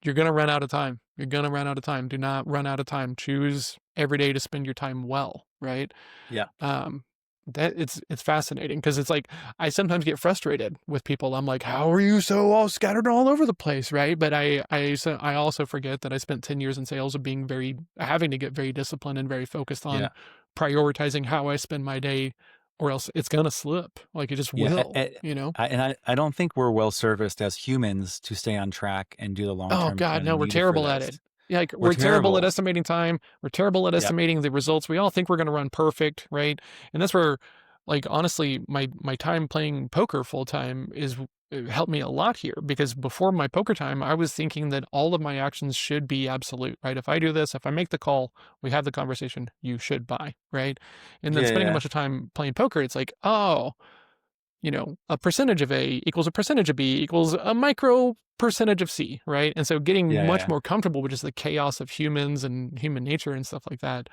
you're going to run out of time. You're going to run out of time. Do not run out of time. Choose every day to spend your time well, right? Yeah. Um, that it's fascinating, because it's like I sometimes get frustrated with people. I'm like, how are you so all scattered all over the place, right? But I also forget that I spent 10 years in sales of being having to get very disciplined and very focused Yeah. on prioritizing how I spend my day, or else it's gonna slip. Like it just Yeah, will, you know? I don't think we're well serviced as humans to stay on track and do the long Oh term god, planning no, we're needed for terrible at it. this. Yeah, like We're we're terrible at terrible. estimating time. We're terrible at Yep. estimating the results. We all think we're going to run perfect, right? And that's where, like, honestly, my time playing poker full time it helped me a lot here, because before my poker time, I was thinking that all of my actions should be absolute, right? If I do this, if I make the call, we have the conversation, you should buy, right? And then Yeah, spending a yeah, bunch of time playing poker, it's like, oh, a percentage of A equals a percentage of B equals a micro percentage of C, right? And so getting yeah, much yeah, more comfortable with just the chaos of humans and human nature and stuff like that,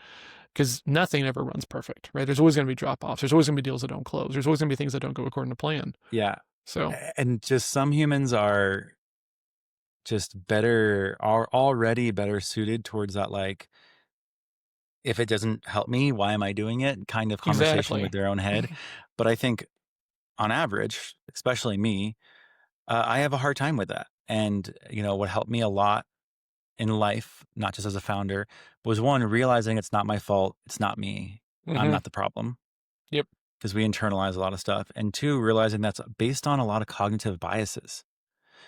because nothing ever runs perfect, right? There's always going to be drop offs. There's always going to be deals that don't close. There's always going to be things that don't go according to plan. yeah. So, And just some humans are just are already better suited towards that, like, if it doesn't help me, why am I doing it? Kind of conversation with exactly. their own head. But I think on average, especially me, I have a hard time with that. And, what helped me a lot in life, not just as a founder, was one, realizing it's not my fault. It's not me. I'm Hmm. not the problem, Yep. because we internalize a lot of stuff. And two, realizing that's based on a lot of cognitive biases.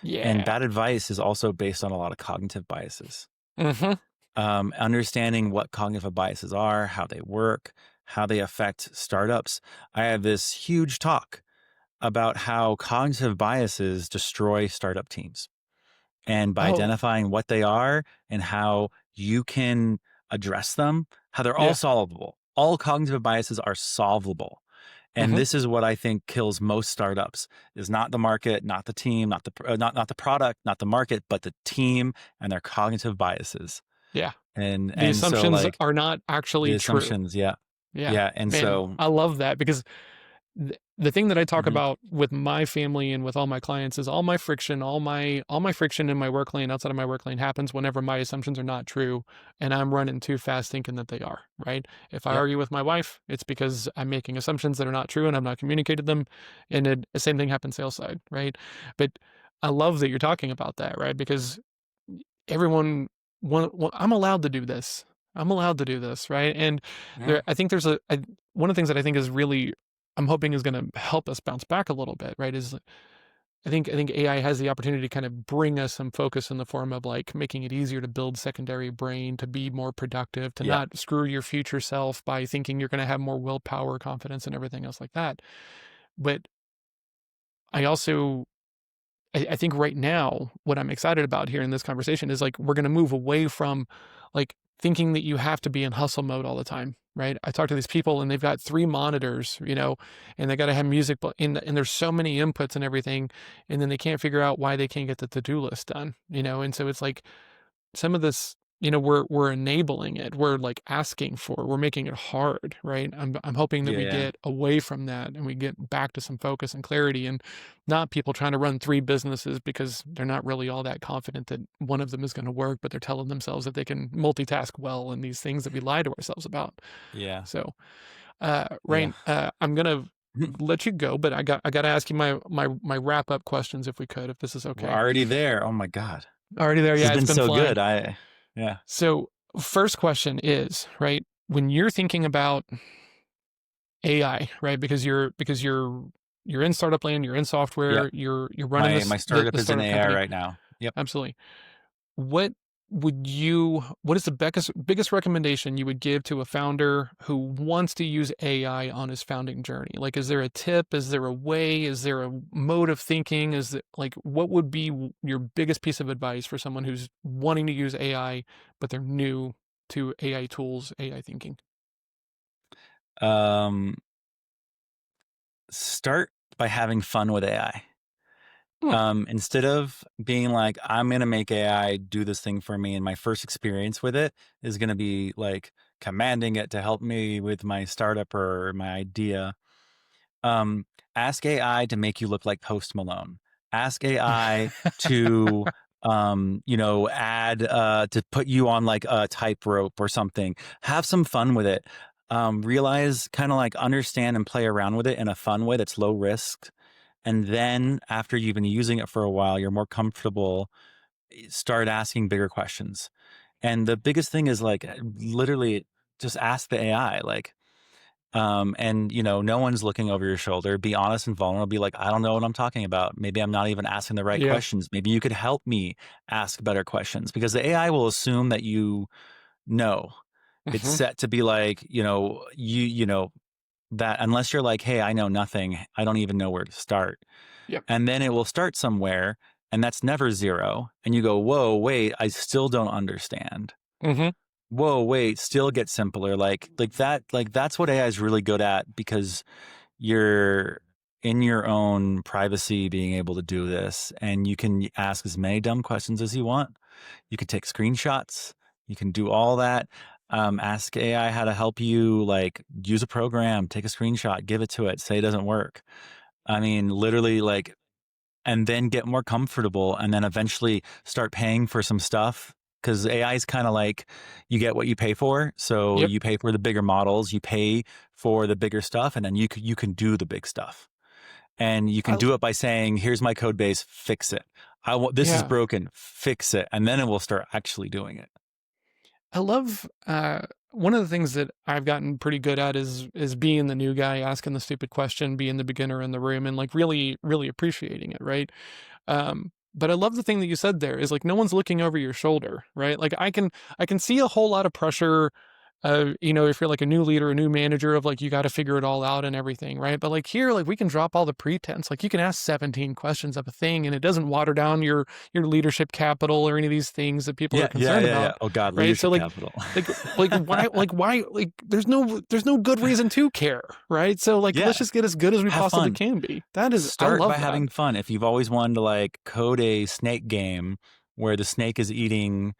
And Yeah. bad advice is also based on a lot of cognitive biases. Hmm. Understanding what cognitive biases are, how they work, how they affect startups. I have this huge talk about how cognitive biases destroy startup teams. And by Oh, identifying what they are and how you can address them, how they're all yeah. solvable. All cognitive biases are solvable. And Hmm. this is what I think kills most startups: is not the market, not the team, not the product, not the market, but the team and their cognitive biases. Yeah. The And so, assumptions like, are not the actually true. assumptions, yeah. Yeah. Yeah. And Man, so, I love that, because the thing that I talk mhm, about with my family and with all my clients is all my friction in my work lane, outside of my work lane, happens whenever my assumptions are not true and I'm running too fast thinking that they are, right? If I yep. argue with my wife, it's because I'm making assumptions that are not true and I've not communicated them. And the same thing happens sales side, right? But I love that you're talking about that, right? Because everyone, I'm allowed to do this. I'm allowed to do this, right? And Mhm. I think one of the things that I think is really, I'm hoping is going to help us bounce back a little bit, right? Is I think AI has the opportunity to kind of bring us some focus in the form of like making it easier to build secondary brain, to be more productive, to Yeah. not screw your future self by thinking you're going to have more willpower, confidence, and everything else like that. But I also I think right now, what I'm excited about here in this conversation is like we're going to move away from like thinking that you have to be in hustle mode all the time, right? I talk to these people and they've got 3 monitors, and they got to have music, and there's so many inputs and everything, and then they can't figure out why they can't get the to-do list done, and so it's like some of this, we're enabling it. We're like asking for, we're making it hard, right? I'm hoping that Yeah, we yeah, get away from that and we get back to some focus and clarity, and not people trying to run 3 businesses because they're not really all that confident that one of them is going to work, but they're telling themselves that they can multitask well, and these things that we lie to ourselves about. yeah, So, yeah. Ryan, I'm gonna let you go, but I got to ask you my wrap up questions if we could, if this is We're okay. already there. Oh my God. Already there? This has Yeah, it's been been so flying. good. Yeah, So, first question is, right, when you're thinking about AI, right? Because you're in startup land, you're in yep. software, you're running My this the, startup the is in startup AI company. right now. Yep. Absolutely. What what is the biggest recommendation you would give to a founder who wants to use AI on his founding journey? Like, is there a tip? Is there a way? Is there a mode of thinking? Is it like, what would be your biggest piece of advice for someone who's wanting to use AI, but they're new to AI tools, AI thinking? Um, Start by having fun with AI. Hmm. Instead of being like, I'm going to make AI do this thing for me, and my first experience with it is going to be like commanding it to help me with my startup or my idea. Um, Ask AI to make you look like Post Malone. Ask AI to, add, to put you on like a tightrope or something. Have some fun with it. Realize, kind of like understand and play around with it in a fun way that's low risk. And then after you've been using it for a while, you're more comfortable, start asking bigger questions. And the biggest thing is like literally just ask the AI, like, and no one's looking over your shoulder. Be honest and vulnerable. Be like, I don't know what I'm talking about. Maybe I'm not even asking the right Yeah. questions. Maybe you could help me ask better questions, because the AI will assume that you know. It's Hmm. set to be like, that unless you're like, hey, I know nothing. I don't even know where to start. Yep. And then it will start somewhere, and that's never zero. And you go, whoa, wait, I still don't understand. Hmm. Whoa, wait, still get simpler. Like that, like that's what AI is really good at, because you're in your own privacy being able to do this, and you can ask as many dumb questions as you want. You can take screenshots. You can do all that. Ask AI how to help you, like use a program, take a screenshot, give it to it, say it doesn't work. I mean, literally, like, and then get more comfortable, and then eventually start paying for some stuff, because AI is kind of like you get what you pay for. So Yep. you pay for the bigger models, you pay for the bigger stuff, and then you can do the big stuff. And you can I, do it by saying, "Here's my code base, fix it. I want this is yeah. broken, fix it," and then it will start actually doing it. I love one of the things that I've gotten pretty good at is being the new guy, asking the stupid question, being the beginner in the room, and like really, really appreciating it, right? But I love the thing that you said there is like no one's looking over your shoulder, right? Like I can see a whole lot of pressure. If you're like a new leader, a new manager, of like you got to figure it all out and everything, right? But like here, like we can drop all the pretense. Like you can ask 17 questions of a thing, and it doesn't water down your leadership capital or any of these things that people are Yeah, yeah, concerned yeah, yeah. about, Oh God, right? So leadership capital. like why there's no good reason to care, right? So like let's Yeah, just get as good as we have possibly fun. can be. I Start by love that. having fun. If you've always wanted to like code a snake game where the snake is eating,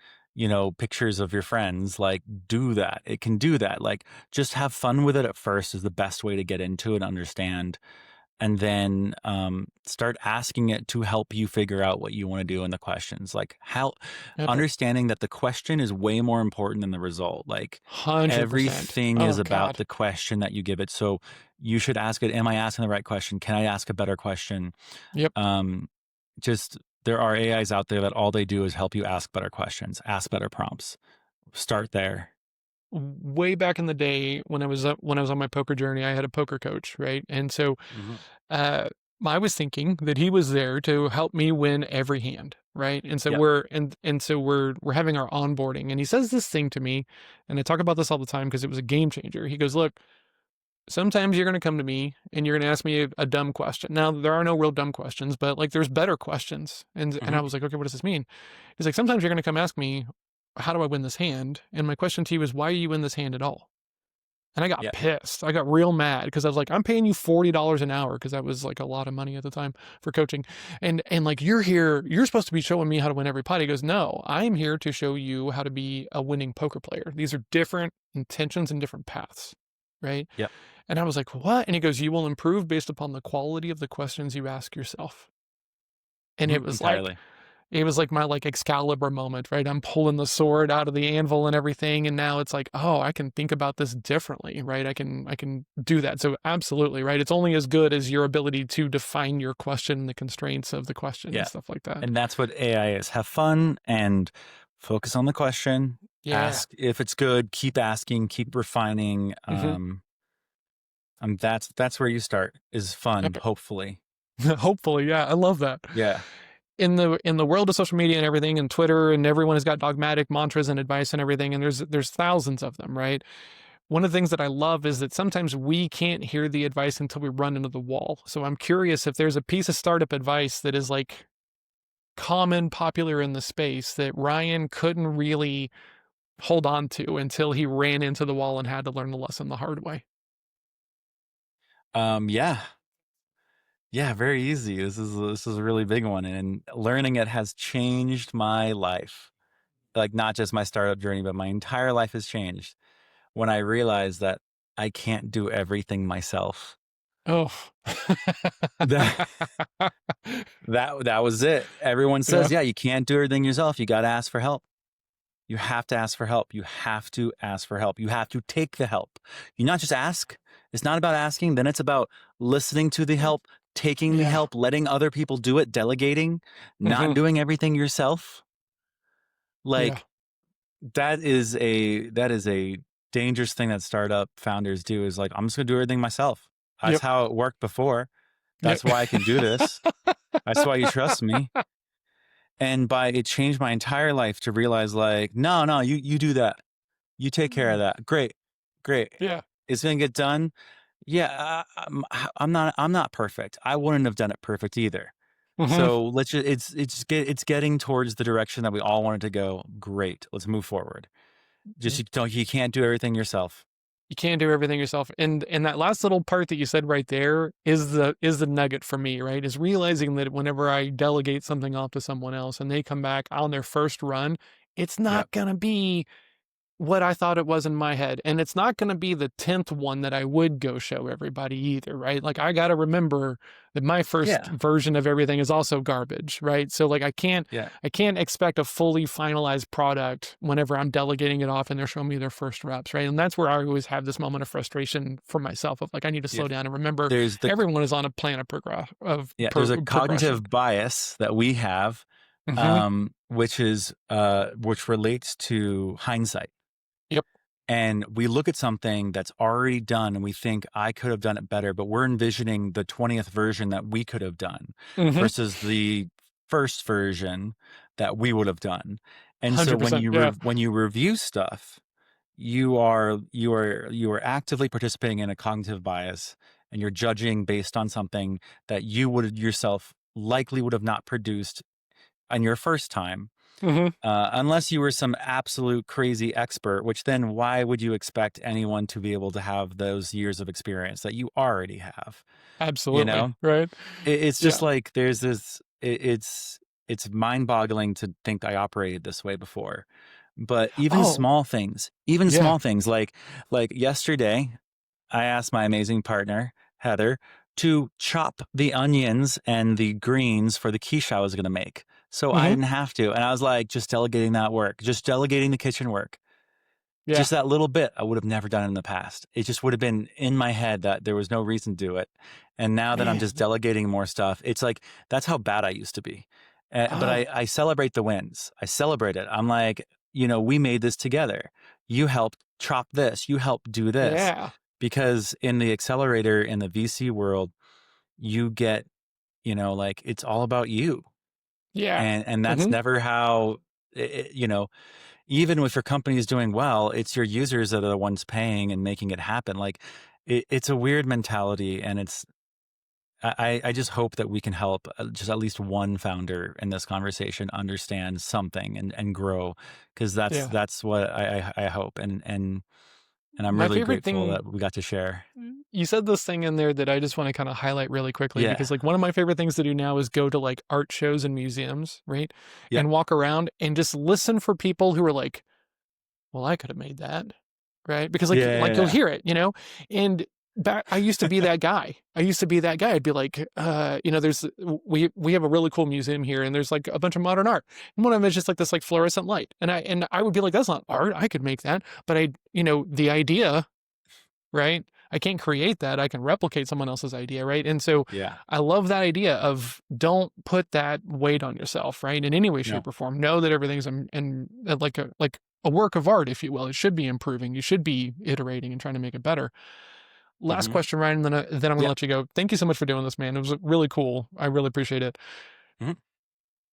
pictures of your friends, like do that. It can do that. Like just have fun with it at first is the best way to get into it and understand. And then start asking it to help you figure out what you want to do in the questions. Like how Epic. understanding that the question is way more important than the result. Like 100%. everything is Oh about God. the question that you give it. So you should ask it, am I asking the right question? Can I ask a better question? Yep. Um, just there are AIs out there that all they do is help you ask better questions, ask better prompts. Start there. Way back in the day when I was on my poker journey, I had a poker coach, right? And so Mhm. uh I was thinking that he was there to help me win every hand, right? And so Yeah. we're having our onboarding, and he says this thing to me, and I talk about this all the time because it was a game changer. He goes, "Look, sometimes you're going to come to me and you're going to ask me a dumb question. Now, there are no real dumb questions, but like there's better questions. And Hmm. I was like, okay, what does this mean? He's like, sometimes you're going to come ask me, how do I win this hand? And my question to you is, why are you in this hand at all? And I got Yeah. pissed. I got real mad because I was like, I'm paying you $40 an hour because that was like a lot of money at the time for coaching. And like you're here, you're supposed to be showing me how to win every pot. He goes, no, I'm here to show you how to be a winning poker player. These are different intentions and different paths. Right. Yep. And I was like, what? And he goes, you will improve based upon the quality of the questions you ask yourself. And Hmm. Entirely. it was like my like Excalibur moment, right? I'm pulling the sword out of the anvil and everything, and now it's like, oh, I can think about this differently, right? I can do that. So absolutely, right? It's only as good as your ability to define your question, the constraints of the question, and Yeah. stuff like that. And that's what AI is. Have fun and focus on the question. Yeah. Ask if it's good. Keep asking. Keep refining. Mm-hmm. That's where you start. Is fun. Epic. Hopefully. Hopefully, yeah, I love that. Yeah. In the world of social media and everything, and Twitter, and everyone has got dogmatic mantras and advice and everything, and there's thousands of them, right? One of the things that I love is that sometimes we can't hear the advice until we run into the wall. So I'm curious if there's a piece of startup advice that is like common, popular in the space that Ryan couldn't really hold on to until he ran into the wall and had to learn the lesson the hard way. Yeah. Yeah. Very easy. This is a really big one, and learning it has changed my life. Like not just my startup journey, but my entire life has changed when I realized that I can't do everything myself. Oh. That that was it. Everyone Yeah. says, yeah, you can't do everything yourself. You got to ask for help. You have to ask for help. You have to ask for help. You have to take the help. You not just ask. It's not about asking. Then it's about listening to the help, taking the Yeah. help, letting other people do it, delegating, not Hmm. doing everything yourself. Yeah. Like that is a dangerous thing that startup founders do is like, I'm just gonna do everything myself. That's Yep. how it worked before. Yep. That's why I can do this. That's why you trust me. And by it changed my entire life to realize like, no, no, you do that. You take care of that. Great. Great. Yeah. It's gonna get done. Yeah, I'm not perfect. I wouldn't have done it perfect either. Hmm. So let's just it's getting towards the direction that we all wanted to go. Great. Let's move forward. Just you can't do everything yourself. You can't do everything yourself. And that last little part that you said right there is the nugget for me, right? Is realizing that whenever I delegate something off to someone else and they come back on their first run, it's Yep. not gonna be what I thought it was in my head. And it's not going to be the 10th one that I would go show everybody either, right? Like I got to remember that my first Yeah. version of everything is also garbage, right? So like Yeah. I can't expect a fully finalized product whenever I'm delegating it off and they're showing me their first reps, right? And that's where I always have this moment of frustration for myself of like I need to Yeah. slow down and remember There's the everyone is on a plan of there's a progression. cognitive bias that we have, Hmm. which relates to hindsight. Yep. And we look at something that's already done and we think I could have done it better, but we're envisioning the 20th version that we could have done Hmm. versus the first version that we would have done. And so 100%. Yeah. when you review stuff, you are actively participating in a cognitive bias, and you're judging based on something that you would yourself likely would have not produced on your first time, Hmm. unless you were some absolute crazy expert, which then why would you expect anyone to be able to have those years of experience that you already have? You Absolutely. know, Right. it's just Yeah. like there's this, it's mind boggling to think I operated this way before. But Oh, even yeah. small things like yesterday, I asked my amazing partner, Heather, to chop the onions and the greens for the quiche I was going to make. So I Hmm. didn't have to. And I was like, just delegating that work, just delegating the kitchen work. Yeah. Just that little bit I would have never done in the past. It just would have been in my head that there was no reason to do it. And now that I'm just Man. delegating more stuff, it's like that's how bad I used to be. But Oh, I celebrate the wins. I celebrate it. I'm like, we made this together. You helped chop this. You helped do this. yeah. Because in the accelerator in the VC world, you get, like it's all about you. Yeah. And that's Hmm. never how, it, you know, even if your company is doing well, it's your users that are the ones paying and making it happen. Like it's a weird mentality, and I just hope that we can help just at least one founder in this conversation understand something and grow, because Yeah. that's what I hope, and I'm My really favorite grateful thing, that we got to share. you said this thing in there that I just want to kind of highlight really quickly Yeah. because like one of my favorite things to do now is go to like art shows and museums, right? Yeah. And walk around and just listen for people who are like, well, I could have made that, right? Because like you'll Yeah. hear it, you know? And back I used to be that guy. I used to be that guy. I'd be like, you know, we have a really cool museum here and there's like a bunch of modern art. And one of them is just like this like fluorescent light. And I would be like, that's not art. I could make that. But you know, the idea, right? I can't create that. I can replicate someone else's idea, right? And so Yeah. I love that idea of don't put that weight on yourself, right? In any way, shape, No. or form. Know that everything's and like a work of art, if you will. It should be improving. You should be iterating and trying to make it better. Last Hmm. question, Ryan, then I'm gonna Yeah. let you go. Thank you so much for doing this, man. It was really cool. I really appreciate it. Hmm.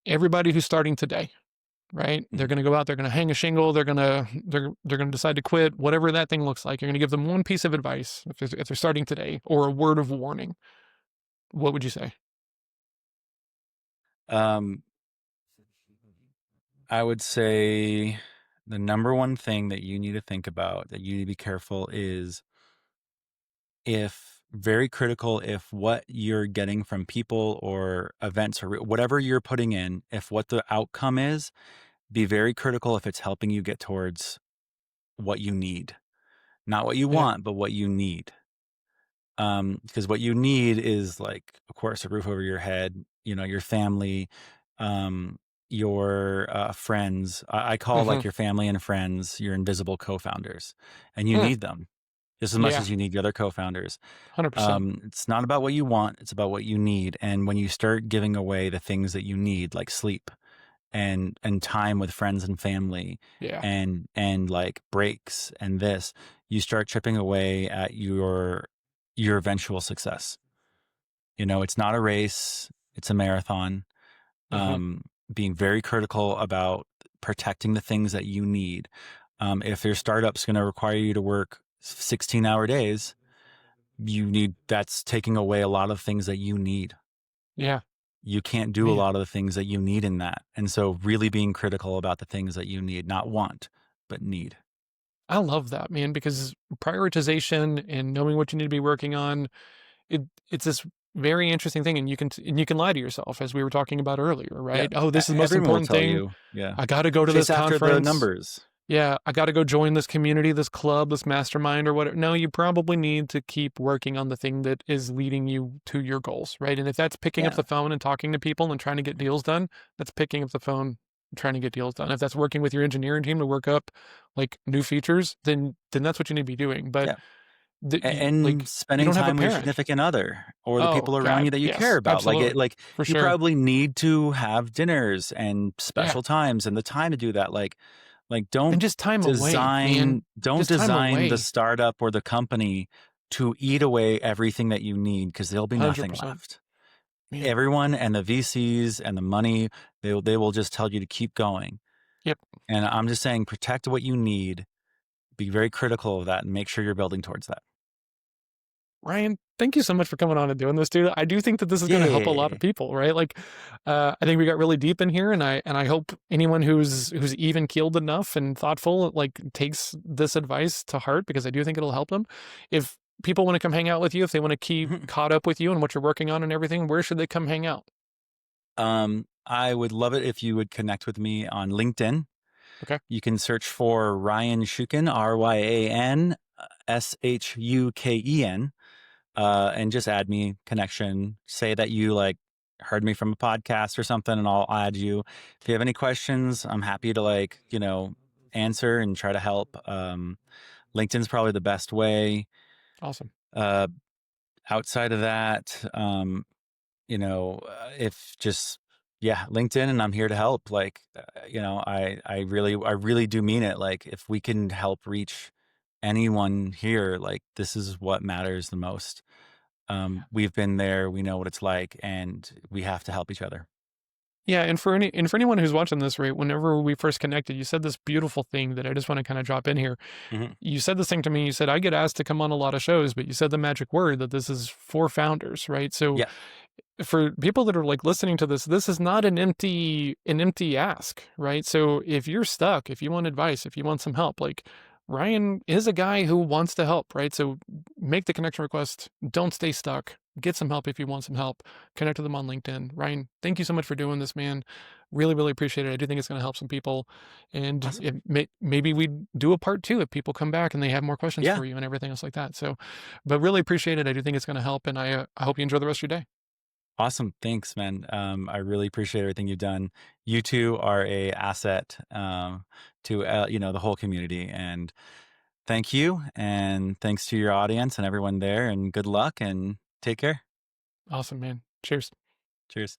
Everybody who's starting today, right? They're Hmm. going to go out, they're going to hang a shingle, they're going to decide to quit, whatever that thing looks like. You're going to give them one piece of advice if they're starting today or a word of warning. What would you say? Um, I would say the number one thing that you need to think about, that you need to be careful, is if very critical, if what you're getting from people or events or whatever you're putting in, if what the outcome is, be very critical if it's helping you get towards what you need, not what you Yeah. want, but what you need. Because what you need is, like, of course, a roof over your head, your family, um, your friends. I call, Hmm. like, your family and friends your invisible co-founders, and you Mm, need them just as much yeah. as you need the other co-founders. 100%. It's not about what you want; it's about what you need. And when you start giving away the things that you need, like sleep and time with friends and family, Yeah. and like breaks and this, you start chipping away at your eventual success. It's not a race, it's a marathon. Hmm. Being very critical about protecting the things that you need. If your startup's going to require you to work 16-hour days, that's taking away a lot of things that you need. Yeah. You can't do a Man, lot of the things that you need in that. And so really being critical about the things that you need, not want, but need. I love that, man, because prioritization and knowing what you need to be working on, it it's this very interesting thing, and you can lie to yourself, as we were talking about earlier, Yeah. right? Oh, this is the most Everyone will important tell thing. you, yeah, I got to go to chase this after the conference. numbers. Yeah, I got to go join this community, this club, this mastermind, or whatever. No, you probably need to keep working on the thing that is leading you to your goals, right? And if that's picking up Yeah. the phone and talking to people and trying to get deals done, that's picking up the phone and trying to get deals done. If that's working with your engineering team to work up like new features, then that's what you need to be doing. But Yeah. And like you spending don't have a time with your parent. significant other or the Oh people around God, you that you care yes, about. absolutely, Like for you sure. probably need to have dinners and Yeah, special times and the time to do that. Like and just time away, man. don't Just time design the away. startup or the company to eat away everything that you need, because there'll be Hundred nothing percent, left. man. Everyone and the VCs and the money, they will just tell you to keep going. Yep. And I'm just saying, protect what you need, be very critical of that, and make sure you're building towards that. Ryan, thank you so much for coming on and doing this, dude. I do think that this is going to help a lot Yeah. of people, right? Like, I think we got really deep in here, and I hope anyone who's even keeled enough and thoughtful like takes this advice to heart because I do think it'll help them. If people want to come hang out with you, if they want to keep caught up with you and what you're working on and everything, where should they come hang out? I would love it if you would connect with me on LinkedIn. Okay, You can search for Ryan Shuken, RyanShuken, and just add me connection. Say that you like heard me from a podcast or something, and I'll add you. If you have any questions, I'm happy to answer and try to help. LinkedIn's probably the best way. awesome. Uh, Outside of that, if just, yeah, LinkedIn, and I'm here to help. I really do mean it. Like, if we can help reach anyone here, like, this is what matters the most. We've been there, we know what it's like, and we have to help each other. Yeah, and for anyone who's watching this, right, whenever we first connected, you said this beautiful thing that I just want to kind of drop in here. Hmm. You said this thing to me. You said I get asked to come on a lot of shows, but you said the magic word that this is for founders, right? So Yeah. for people that are like listening to this, this is not an empty ask, right? So if you're stuck, if you want advice, if you want some help, like Ryan is a guy who wants to help, right? So make the connection request. Don't stay stuck. Get some help if you want some help. Connect with them on LinkedIn. Ryan, thank you so much for doing this, man. Really, really appreciate it. I do think it's going to help some people. And Awesome. maybe we do a part two if people come back and they have more questions Yeah. for you and everything else like that. So, but really appreciate it. I do think it's going to help. And I hope you enjoy the rest of your day. Awesome. Thanks, man. I really appreciate everything you've done. You two are a asset to the whole community, and thank you. And thanks to your audience and everyone there. And good luck and take care. Awesome, man. Cheers. Cheers.